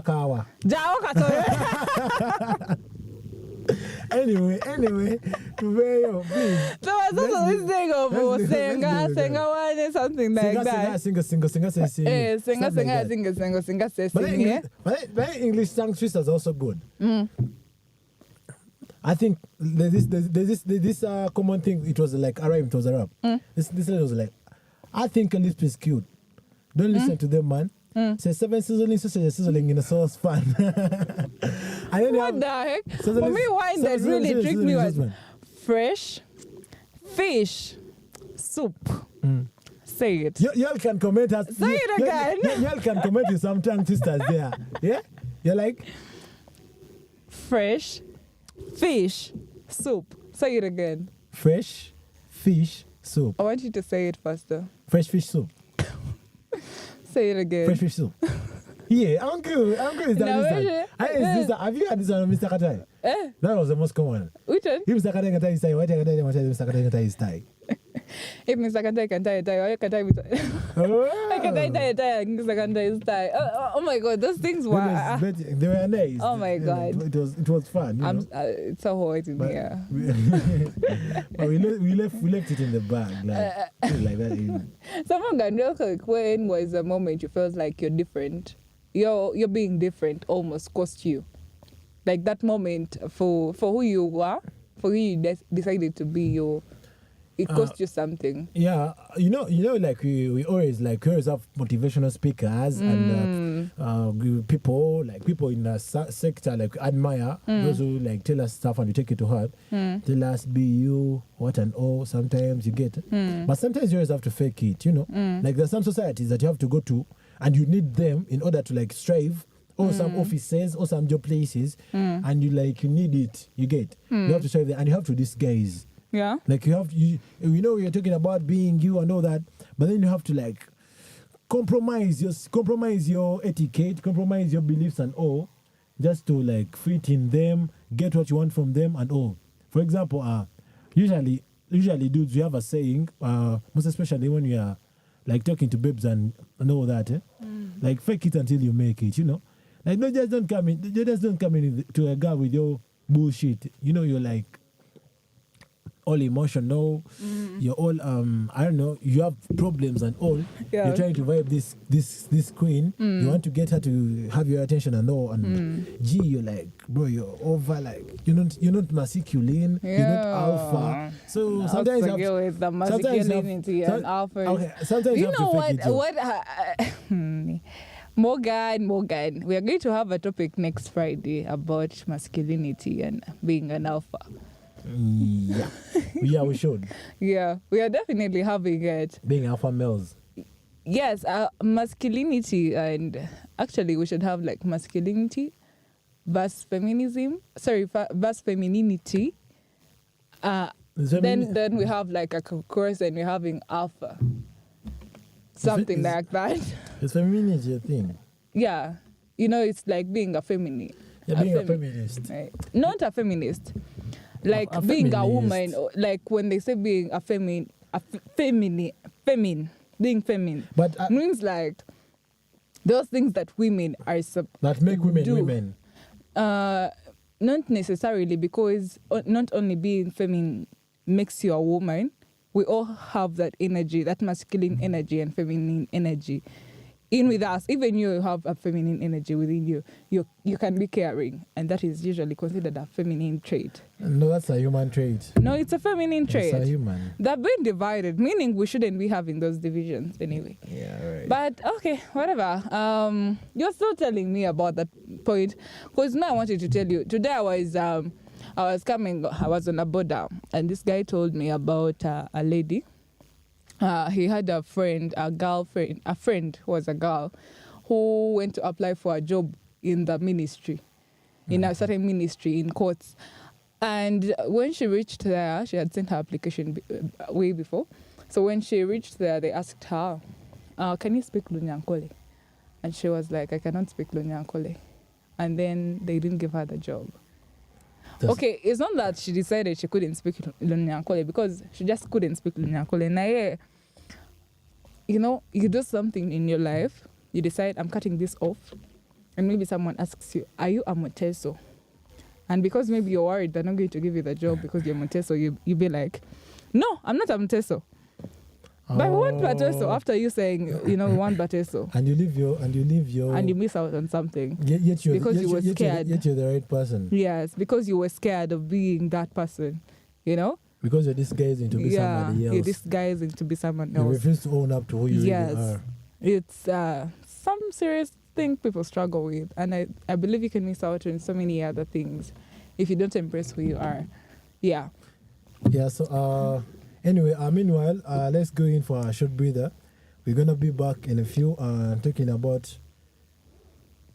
kawa. Jawa kato. Anyway, please. So I was also listening of Senga one something like that. Singa. But English tongue twist is also good. I think there's this common thing. It was like a rhyme. It was a rap. This was like, I think a lisp is cute. Don't listen to them, man. Say 7 sizzling in a saucepan. What the heck? For me, wine that really tricked me was fresh fish soup. Say it. Y'all can comment. Say it again. Y'all can comment with some tongue twisters there. Yeah? You're like? Fresh fish soup. Say it again. Fresh fish soup. I want you to say it faster. Fresh fish soup. Say it again. Fresh fish soup. Yeah, uncle is that have you had this one, Mr. Katai? That was the most common. Which one? If Mr. Katai is Thai, what Mr. Katai is Thai? If Mr. Katai can tie, I can tie with I can tie, Mr. Katai is Thai. Oh my God, those things were... They were nice. Oh my God. It was fun. You know? It's so hot in here. But we left it in the bag. Like that. You know. Someone can know when was a moment you felt like you're different. You're being different almost cost you. Like that moment for who you are, for who you decided to be, it cost you something. Yeah, you know, like we always have motivational speakers and people in the sector like admire those who like tell us stuff and we take it to heart. Tell us be you, what and all. Sometimes you get, but sometimes you always have to fake it. You know, like there's some societies that you have to go to and you need them in order to like strive. Or some offices or some job places, and you need it. You get. You have to strive there, and you have to disguise. Yeah. Like you know you're talking about being you and all that, but then you have to like compromise your etiquette, compromise your beliefs and all, just to like fit in them, get what you want from them and all. For example, usually dudes, you have a saying, most especially when you are like talking to babes and all that, like fake it until you make it, you know. Like just don't come in to a guy with your bullshit. You know, you're like all emotional. You're all I don't know. You have problems and all. Yeah. You're trying to vibe this queen. You want to get her to have your attention and all. And you're like, bro, you're over. Like you're not masculine. Yeah. You're not alpha. So sometimes you have with the masculinity and alpha. Okay, sometimes you know what. Morgan, we are going to have a topic next Friday about masculinity and being an alpha. Yeah, we should. Yeah, we are definitely having it. Being alpha males. Yes, masculinity, and actually we should have like masculinity versus feminism. Sorry, versus femininity. Then we have like a course and we're having alpha. Something like that. It's femininity a thing. Yeah. You know, it's like being a feminist. Yeah, being a feminist. Right. Not a feminist. Like being feminist. A woman, like when they say being a feminine, being feminine. But means like those things that women are that make women do. Women. Not necessarily, because not only being feminine makes you a woman. We all have that energy, that masculine energy and feminine energy in with us. Even you have a feminine energy within you. You can be caring, and that is usually considered a feminine trait. No, that's a human trait. No, it's a feminine trait. It's a human. They've been divided, meaning we shouldn't be having those divisions anyway. Yeah, right. But okay, whatever. You're still telling me about that point, because now I wanted to tell you. Today I was on a border, and this guy told me about a lady. He had a friend who was a girl, who went to apply for a job in the ministry, in a certain ministry in courts. And when she reached there, she had sent her application way before. So when she reached there, they asked her, can you speak Lunyankole? And she was like, I cannot speak Lunyankole. And then they didn't give her the job. Okay, it's not that she decided she couldn't speak Lunyankole, because she just couldn't speak Lunyankole. Now, you know, you do something in your life, you decide, I'm cutting this off, and maybe someone asks you, are you a Moteso? And because maybe you're worried they're not going to give you the job because you're Moteso, you be like, no, I'm not a Moteso. But we want Bateso after you saying, we want Bateso. And you leave your... And you miss out on something. Because you were scared. Yet you're the right person. Yes, because you were scared of being that person, Because you're disguising to be somebody else. You're disguising to be someone else. You refuse to own up to who you really are. It's some serious thing people struggle with. And I believe you can miss out on so many other things if you don't embrace who you are. Yeah. Yeah, so anyway, meanwhile, let's go in for a short breather. We're going to be back in a few talking about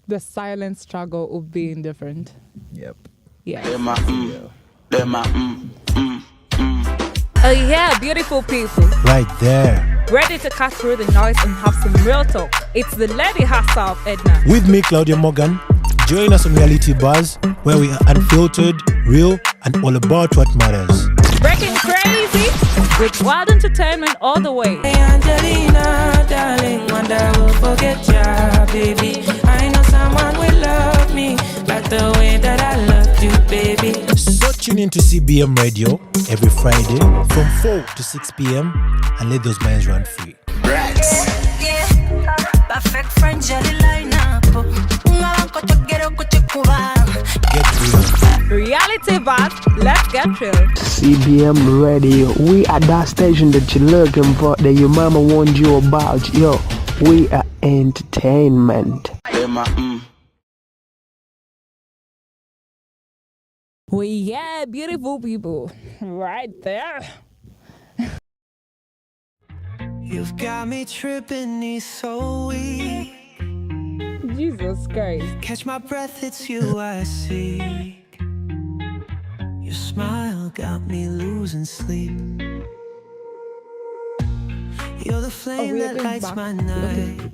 the silent struggle of being different. Yep. Yeah. Oh yeah, beautiful people. Right there. Ready to cut through the noise and have some real talk. It's the lady herself, Ednar. With me, Claudia Morgan. Join us on Reality Buzz, where we are unfiltered, real, and all about what matters. Breaking crazy with wild entertainment all the way. Hey Angelina, darling, wonder I will forget ya, baby. I know someone will love me like the way that I loved you, baby. So tune in to CBM Radio every Friday from 4 to 6 p.m. and let those minds run free. Yeah, perfect friend, jelly line up. Get real. Reality Buzz, let's get real. CBM Radio, we are that station that you're looking for, that your mama warned you about. Yo, we are entertainment. Yeah, beautiful people. Right there. You've got me tripping, knees so weak. Jesus Christ. Catch my breath, it's you I seek. Your smile got me losing sleep. You're the flame that lights my night.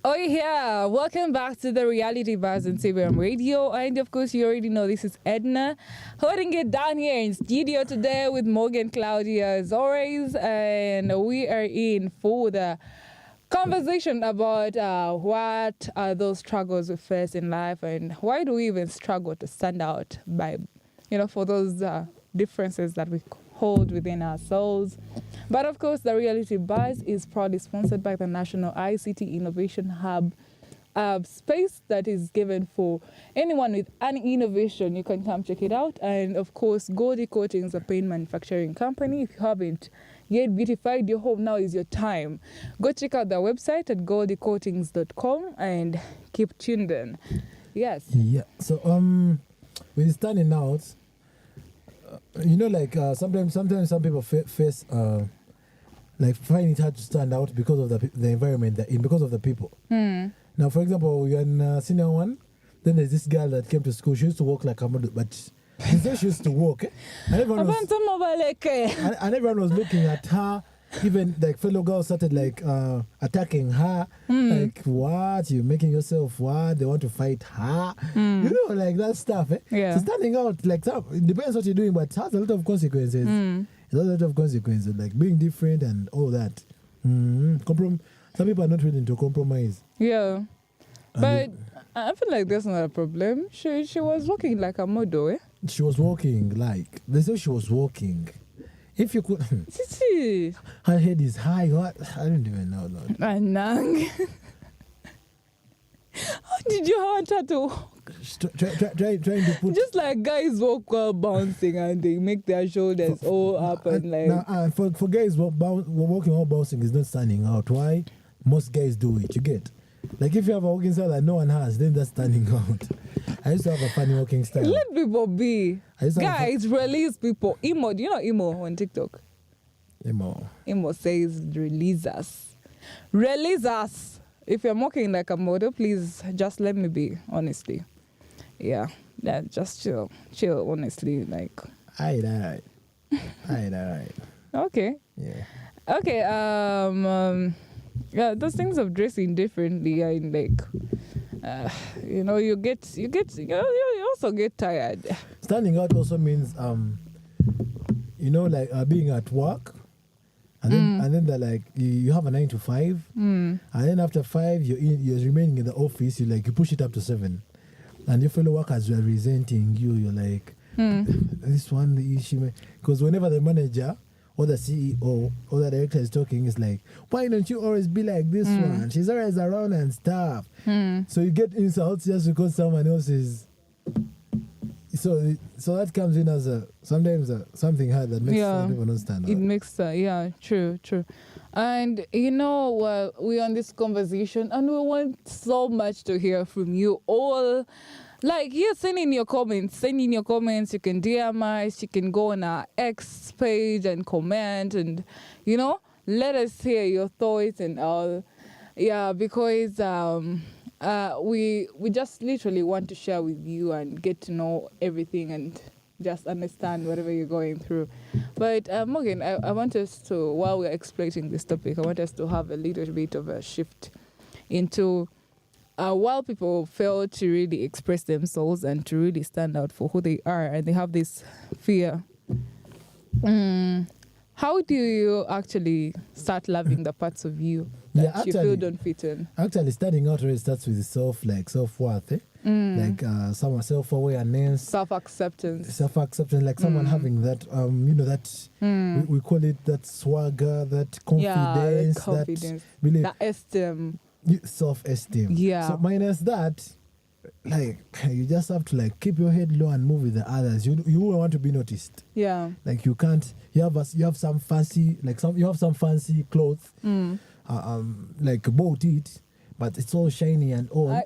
Oh yeah, welcome back to the Reality Buzz on CBM Radio. And of course, you already know this is Edna holding it down here in studio today with Morgan, Claudia as always. And we are in for the conversation about what are those struggles we face in life and why do we even struggle to stand out by, for those differences that we hold within ourselves. But of course, the Reality Buzz is proudly sponsored by the National ICT Innovation Hub, a space that is given for anyone with an innovation. You can come check it out. And of course, Goldie Coatings, a paint manufacturing company. If you haven't yet beautified your home, now is your time. Go check out their website at goldiecoatings.com and keep tuned in. Yes. Yeah. So when standing out, sometimes some people face find it hard to stand out because of the environment they're in, because of the people. Now, for example, you're in senior one, then there's this girl that came to school. She used to walk like a model, but she said she used to walk. And everyone was looking at her. Even fellow girls started attacking her. Like, what? You're making yourself what? They want to fight her. That stuff. Yeah. So standing out, it depends what you're doing, but it has a lot of consequences. It has a lot of consequences, like being different and all that. Some people are not willing to compromise. Yeah. But I feel like that's not a problem. She was walking like a model, She was walking they said she was walking. If you could, Chichi. her head is high. What? I don't even know, Lord. Anang. How did you want her to walk? Trying to put. Just like guys walk while bouncing and they make their shoulders all up and like. Now, for guys walking while bouncing is not standing out. Why? Most guys do it. You get. Like if you have a walking style that no one has, then that's standing out. I used to have a funny walking style. Let people be. Guys, release people. Emo, do you know Emo on TikTok? Emo says release us. Release us. If you're walking like a model, please just let me be, honestly. Yeah, just chill, honestly. Like. Alright. Okay. Yeah. Okay. Yeah, those things of dressing differently are in like, you also get tired. Standing out also means, being at work, and then they're like you have a 9 to 5, and then after 5 you're remaining in the office. You push it up to 7, and your fellow workers are resenting you. You're like, this one the issue, because whenever the manager or the CEO or the director is talking, it's like, why don't you always be like this one? She's always around and stuff. So you get insults just because someone else is. So that comes in as sometimes something hard that makes some people not stand out. It makes true. And we're on this conversation and we want so much to hear from you all. Like, send in your comments. You can DM us. You can go on our X page and comment and, let us hear your thoughts and all. Yeah, because we just literally want to share with you and get to know everything and just understand whatever you're going through. But, Morgan, I want us to, while we're exploring this topic, I want us to have a little bit of a shift into... while people fail to really express themselves and to really stand out for who they are, and they have this fear, how do you actually start loving the parts of you that you feel don't fit in? Actually, starting out really starts with self-worth, like some self-awareness, self-acceptance, like someone having that, we call it that swagger, that confidence, that really that esteem. Self-esteem. Yeah. So minus that, like you just have to keep your head low and move with the others. You won't want to be noticed. Yeah. Like you can't. You have some fancy fancy clothes. Like bought it, but it's all shiny and all.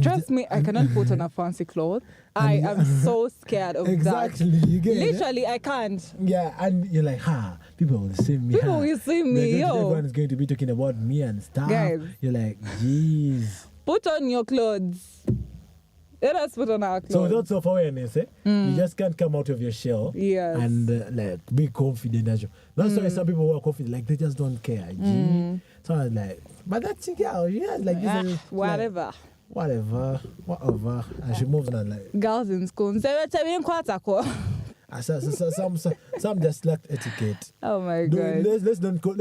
Trust me, I cannot put on a fancy cloth. I am so scared of exactly, that. You get literally, it? I can't. Yeah, and you're like, people will see me. People will see me, Everyone's going to be talking about me and stuff. Guys. You're like, jeez. Put on your clothes. Let us put on our clothes. So without self-awareness, you just can't come out of your shell and be confident. That's why some people who are confident, they just don't care. So I was like, but that's this. Whatever. Whatever. And she moves on girls in school. Some just lack etiquette. Oh my God. Let's not call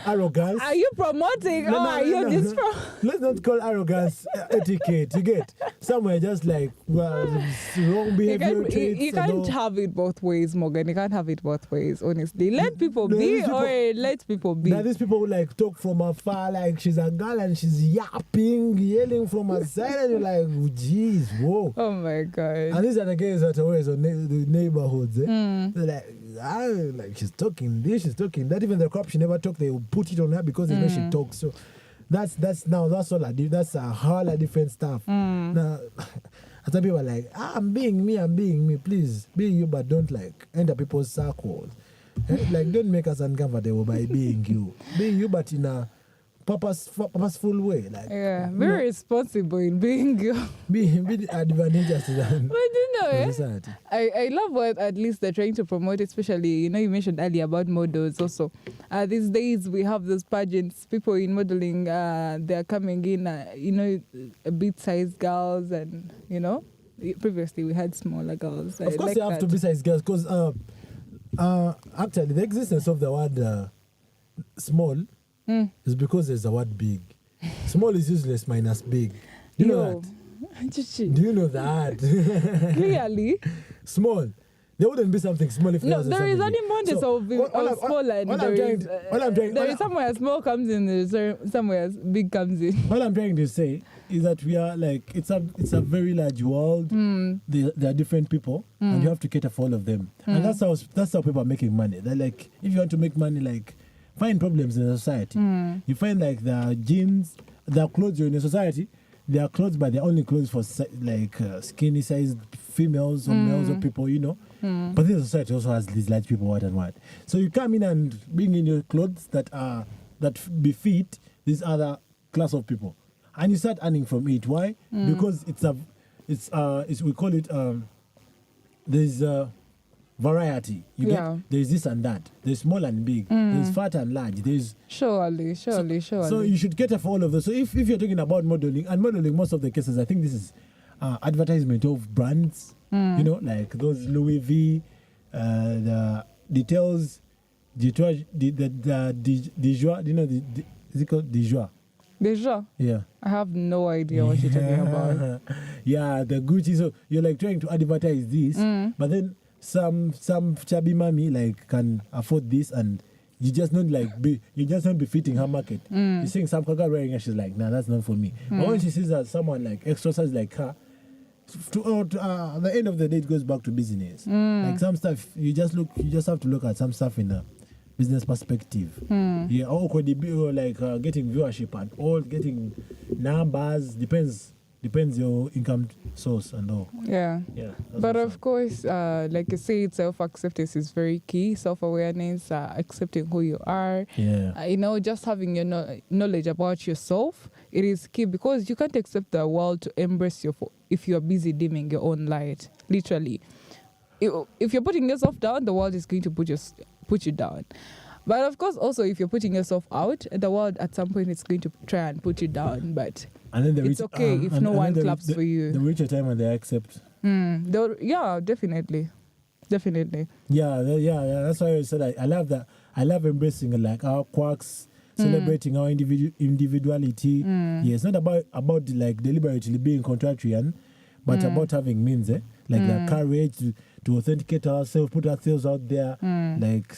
arrogance. Are you promoting? Let's not call arrogance etiquette. You get somewhere just wrong behavior traits. You can't have it both ways, Morgan. You can't have it both ways, honestly. Let people be or let people be. Now these people who talk from afar like she's a girl and she's yelling from her side and you're like, geez, whoa. Oh my God. And these are the guys that are always on the neighborhoods. They're like, she's talking this, she's talking that. Even the crap she never talked, they will put it on her because they know she talks. So that's all I do. That's a whole different stuff. Now, some people are like, I'm being me. Please be you, but don't enter people's circles. Don't make us uncomfortable by being you. Being you, but in a purposeful way. Be responsible in being you. Be advantageous to them. But I love what at least they're trying to promote, especially, you mentioned earlier about models also. These days we have those pageants, people in modeling, they're coming in, bit-sized girls and, previously we had smaller girls. Of course, you have to bit-sized girls because actually the existence of the word small is because there's a word big. Small is useless minus big. Do you know that? Do you know that? Clearly. Small There wouldn't be something small if No, there is only mountains of small and there is somewhere small comes in, there's somewhere big comes in. All I'm trying to say is that we are like, it's a very large world. There are different people, and you have to cater for all of them. And that's how people are making money. They're like, if you want to make money, like, find problems in the society. You find like the jeans, the clothes you're in the society, they are clothes, but they're only clothes for like skinny sized females or males or people, you know. But this society also has these large people, what and what. So you come in and bring in your clothes that befit this other class of people, and you start earning from it. Why? Because we call it there's variety. You get, there's this and that. There's small and big. There's fat and large. There's surely. So you should cater for all of those. So if you're talking about modeling, and modeling, most of the cases, I think this is advertisement of brands. You know, like those Louis V, the details, the Dijon. You know, is it called Dijon? Deja? Yeah. I have no idea what you're talking about. Yeah, the Gucci. So you're like trying to advertise this, but then some chubby mommy like can afford this, and you just not befitting her market. You're seeing some kaka wearing, and she's like, nah, that's not for me. But when she sees that someone like extra size like her, at the end of the day, it goes back to business. Like some stuff, you just have to look at some stuff in a business perspective. Yeah, or could it be like getting viewership and all, getting numbers, depends your income source and all. Yeah. But of course, like you say, self-acceptance is very key. Self-awareness, accepting who you are. Yeah. You know, just having your knowledge about yourself, it is key, because you can't accept the world to embrace you if you are busy dimming your own light. Literally, if you're putting yourself down, the world is going to put you down. But of course, also if you're putting yourself out, the world at some point is going to try and put you down. But it's okay if no one claps for you. The reach a time when they accept. Yeah, definitely. Yeah. That's why I said I love that. I love embracing like our quirks, celebrating our individuality. Yeah, it's not about like deliberately being contrarian, but about having means, like the courage to authenticate ourselves, put ourselves out there, like,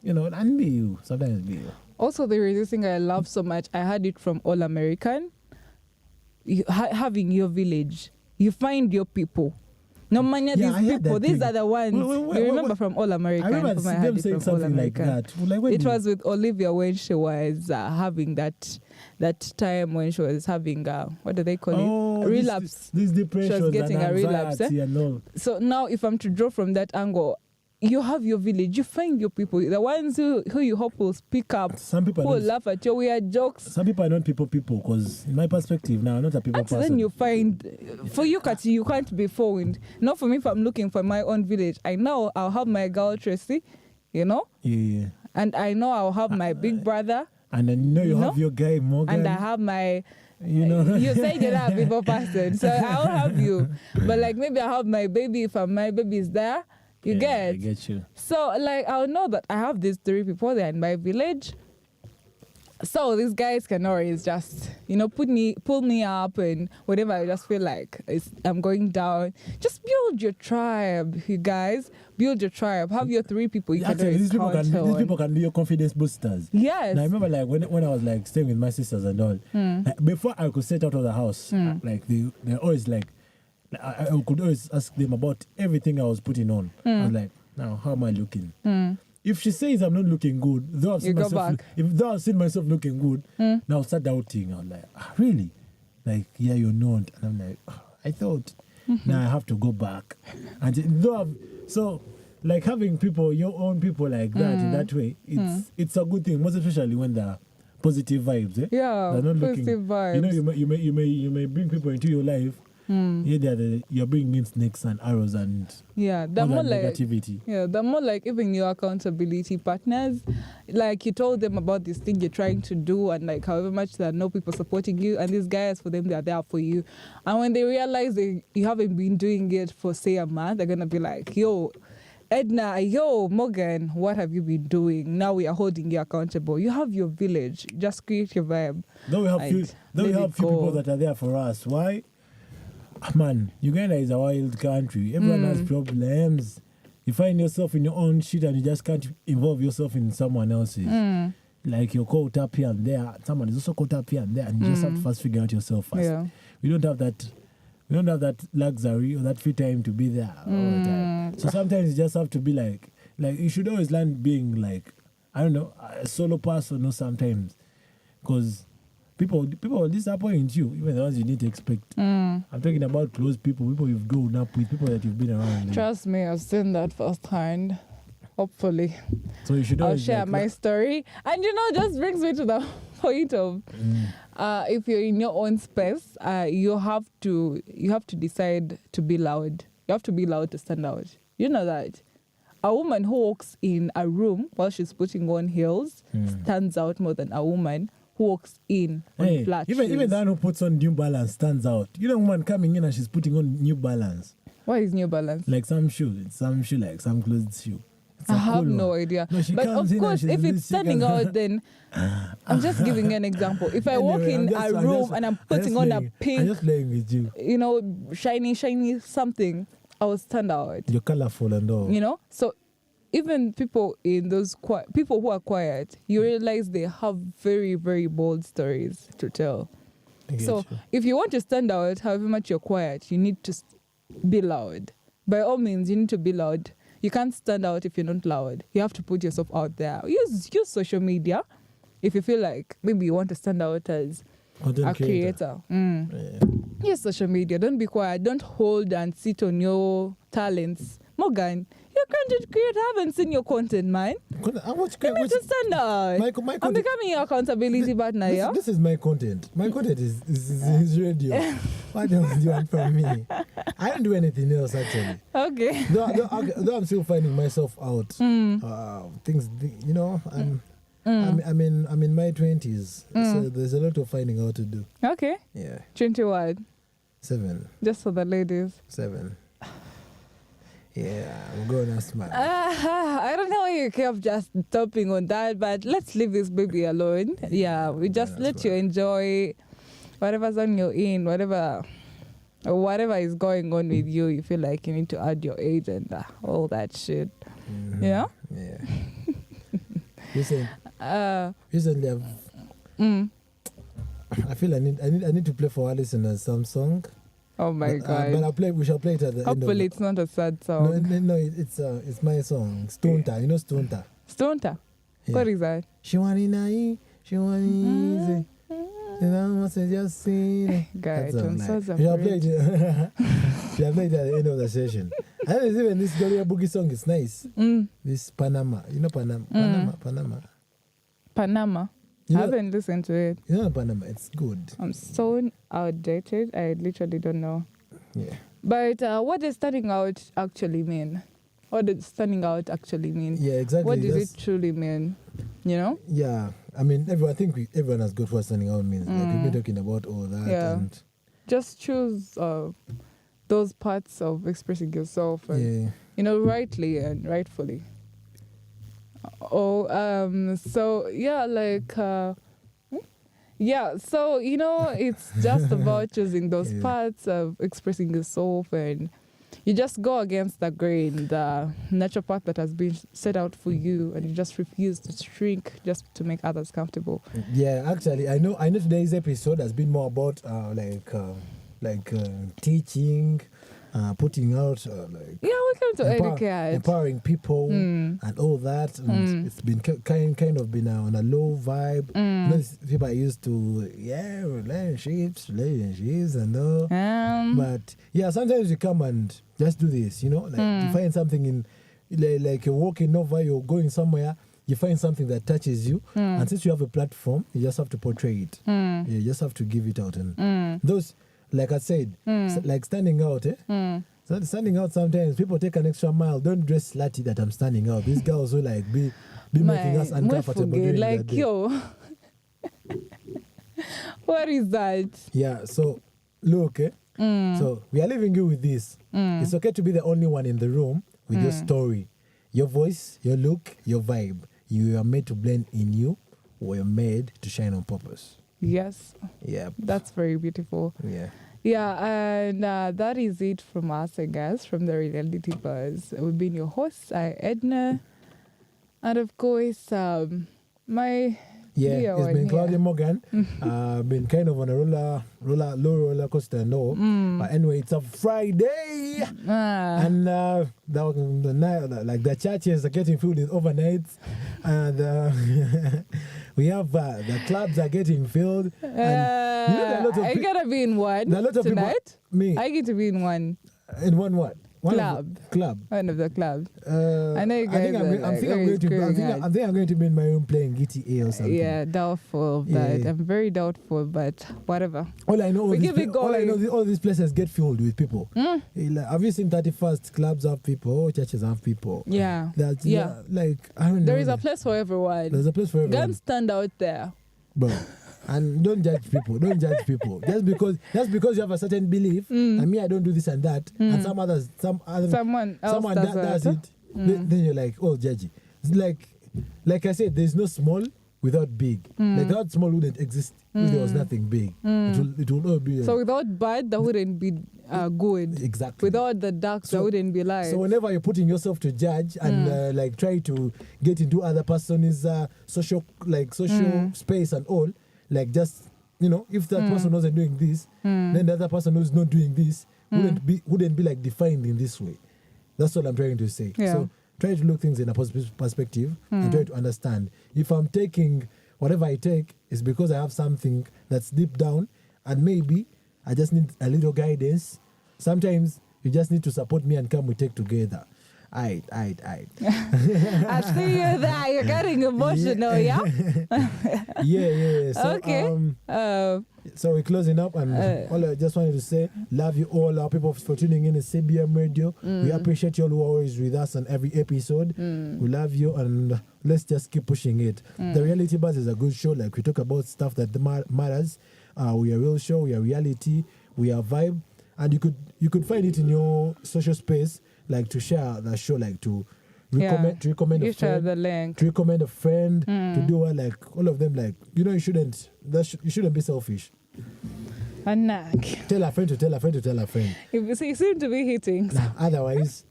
you know, and be you. Sometimes be you. Also, there is this thing I love so much. I heard it from All American. Having your village, you find your people. No matter these people, these are the ones. You remember from All American? I remember them saying something like that. Like it was with Olivia when she was having that time when she was having what do they call it? Relapse. This depression. She was getting a relapse. So now, if I'm to draw from that angle, you have your village, you find your people, the ones who you hope will speak up, some people who will laugh at your weird jokes. Some people are not people, because in my perspective now, I'm not a people person. Then you find, for you, Kati, you can't be found. Not for me, if I'm looking for my own village. I know I'll have my girl Tracy, you know? Yeah. And I know I'll have my big brother. And then you have your guy Morgan. And I have my... You know, you say you're not a people person, so I'll have you. But like maybe I'll have my baby if my baby is there. I get you. So, like, I'll know that I have these 3 people there in my village. So these guys can always just, you know, pull me up and whatever I just feel like I'm going down. Just build your tribe, you guys. Build your tribe. Have your 3 people you can these people can be your confidence boosters. Yes. And I remember like when I was like staying with my sisters and all, like, before I could set out of the house, like they're always like, I could always ask them about everything I was putting on. I was like, now, how am I looking? If she says I'm not looking good, though I've seen myself looking good, now I'll start doubting. I'm like, really? Like, yeah, you're not. And I'm like, I thought, now I have to go back. And so, like having people, your own people like that in that way, it's a good thing, most especially when they're positive vibes. Yeah, they're not positive vibes. You know, you may bring people into your life. You're bringing in snakes and arrows and they're more like negativity. Yeah, they're more like even your accountability partners. Like you told them about this thing you're trying to do, and like however much there are no people supporting you, and these guys, for them, they are there for you. And when they realize you haven't been doing it for say a month, they're gonna be like, yo, Edna, yo, Morgan, what have you been doing? Now we are holding you accountable. You have your village. Just create your vibe. Then we have few people that are there for us. Why? Man, Uganda is a wild country. Everyone has problems. you find yourself in your own shit and you just can't involve yourself in someone else's. Like you're caught up here and there, someone is also caught up here and there, and you just have to first figure out yourself first. Yeah. We don't have that luxury or that free time to be there all the time. So sometimes you just have to be like you should always learn being like, I don't know, a solo person or sometimes, because people will disappoint you, even the ones you need to expect. I'm talking about close people you've grown up with, people that you've been around. Trust me, I've seen that firsthand. Hopefully. So you should I'll always share my story. And just brings me to the point of if you're in your own space, you have to decide to be loud. You have to be loud to stand out. You know that. A woman who walks in a room while she's putting on heels stands out more than a woman who walks in on flat shoes. Even the one who puts on New Balance stands out. You know, woman coming in and she's putting on New Balance. What is New Balance? Like some shoe, like some clothes shoe. I have no idea. No, but of course, if it's standing out, then I'm just giving you an example. If I walk in a room and I'm putting on a pink, I'm just playing with you. Shiny something, I will stand out. You're colorful and all. So even people in those people who are quiet, you realize they have very, very bold stories to tell. So if you want to stand out, however much you're quiet, you need to be loud. By all means, you need to be loud. You can't stand out if you're not loud. You have to put yourself out there. Use social media if you feel like maybe you want to stand out as a creator. Use social media. Don't be quiet. Don't hold and sit on your talents. Morgan, you're a content creator. I haven't seen your content, man. You need to stand out. I'm becoming your accountability partner, yeah? This is my content. My content is his radio. What else do you want from me? I don't do anything else, actually. Okay. Though I'm still finding myself out. Things, I'm in my 20s, so there's a lot of finding out to do. Okay. Yeah. 21. 7. Just for the ladies. 7. Yeah, I'm going to smile. I don't know why you kept just stopping on that, but let's leave this baby alone. Yeah, we just let you enjoy whatever zone you're in, whatever is going on with you. You feel like you need to add your age and all that shit. Yeah? Yeah. Recently, I feel I need to play for our listeners some song. Oh my God! But we shall play it at the end. Hopefully, it's not a sad song. No, it's my song. Stonta, you know Stonta. Stonta. Yeah. What is that? She want it, she want it easy. Just sing. Guy, we shall play it. We shall play it at the end of the session. And even this Gloria Boogie song is nice. This Panama, you know Panama. I haven't listened to it. You know Panama, it's good. I'm so outdated. I literally don't know. Yeah. But what does standing out actually mean? What does standing out actually mean? Yeah, exactly. What does it truly mean? You know? Yeah. I mean, everyone has got what standing out means. Like we've been talking about all that. Yeah. And just choose those parts of expressing yourself, and, rightly and rightfully. So yeah, so it's just about choosing those parts of expressing yourself, and you just go against the grain, the natural path that has been set out for you, and you just refuse to shrink just to make others comfortable. Yeah, actually, I know today's episode has been more about teaching, putting out we come to educate, empowering people and all that. And it's been kind of been on a low vibe. People are used to relationships and all. But yeah, sometimes you come and just do this, you find something in like you're walking over, you're going somewhere, you find something that touches you, and since you have a platform, you just have to portray it. You just have to give it out, and those. Like I said, like standing out, So standing out sometimes, people take an extra mile. Don't dress slutty that I'm standing out. These girls will be making us uncomfortable during like, the day. yo. What is that? Yeah, so look, so we are leaving you with this. It's okay to be the only one in the room with your story, your voice, your look, your vibe. You are made to blend in you, or you're made to shine on purpose. Yes. Yeah. That's very beautiful. Yeah. Yeah, and that is it from us, I guess, from the Reality Buzz. We've been your hosts, Edna, and of course, my dear it's one been here. Claudia Morgan. Been kind of on a low roller coaster, no. But anyway, it's a Friday, and the night, like the churches are getting filled with overnights, and we have the clubs are getting filled. And you know, there are a lot of I gotta be in one there are a lot of tonight. me I get to be in one in one what? One club. One of the clubs. I know you guys I think I'm going to be in my room playing GTA or something. Yeah, doubtful of that. I'm very doubtful, but whatever. All I know, all I know, all these places get filled with people. Have you seen 31st? Clubs have people, churches have people. Yeah. Like, I don't know. There is a place for everyone. There's a place for everyone. Guns stand out there. Bro. And don't judge people. Don't judge people. Just because you have a certain belief, and me, I don't do this and that, and someone else does it. Then you're like, oh, judgy. It's like I said, there's no small without big. Like that small wouldn't exist if there was nothing big. It will not be. So without bad, that wouldn't be good. Exactly. Without the dark, that wouldn't be light. So whenever you're putting yourself to judge and like try to get into other person's social space and all. Like just, if that person wasn't doing this, then the other person who's not doing this wouldn't be like defined in this way. That's what I'm trying to say. Yeah. So try to look things in a positive perspective and try to understand. If I'm taking whatever I take, it's because I have something that's deep down and maybe I just need a little guidance. Sometimes you just need to support me and come we take together. Aight. I see you there. You're getting emotional, yeah? Yeah. So, okay. So we're closing up, and all I just wanted to say, love you all, our people, for tuning in to CBM Radio. We appreciate you all who are always with us on every episode. We love you, and let's just keep pushing it. The Reality Buzz is a good show. Like, we talk about stuff that matters. We are a real show. We are reality. We are vibe, and you could find it in your social space. Like to share the show, like to recommend you a friend, share the link. to recommend a friend, to do what, like all of them, like you shouldn't be selfish. And nag. Tell a friend to tell a friend to tell a friend. You seem to be hitting. Otherwise,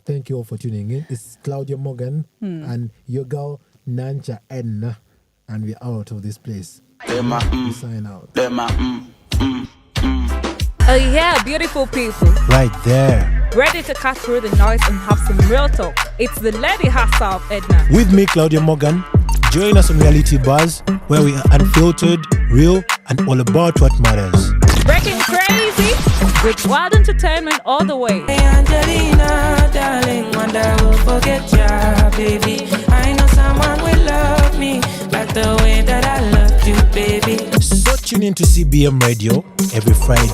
thank you all for tuning in. It's Claudia Morgan and your girl Nancha Edna, and we're out of this place. We sign out. Oh yeah, beautiful people. Right there. Ready to cut through the noise and have some real talk. It's the lady herself, Edna. With me, Claudia Morgan. Join us on Reality Buzz, where we are unfiltered, real, and all about what matters. Breaking crazy with wild entertainment all the way. Hey Angelina, darling, wonder I will forget ya, baby. I know someone will love me like the way that I loved you, baby. So tune in to CBM Radio every Friday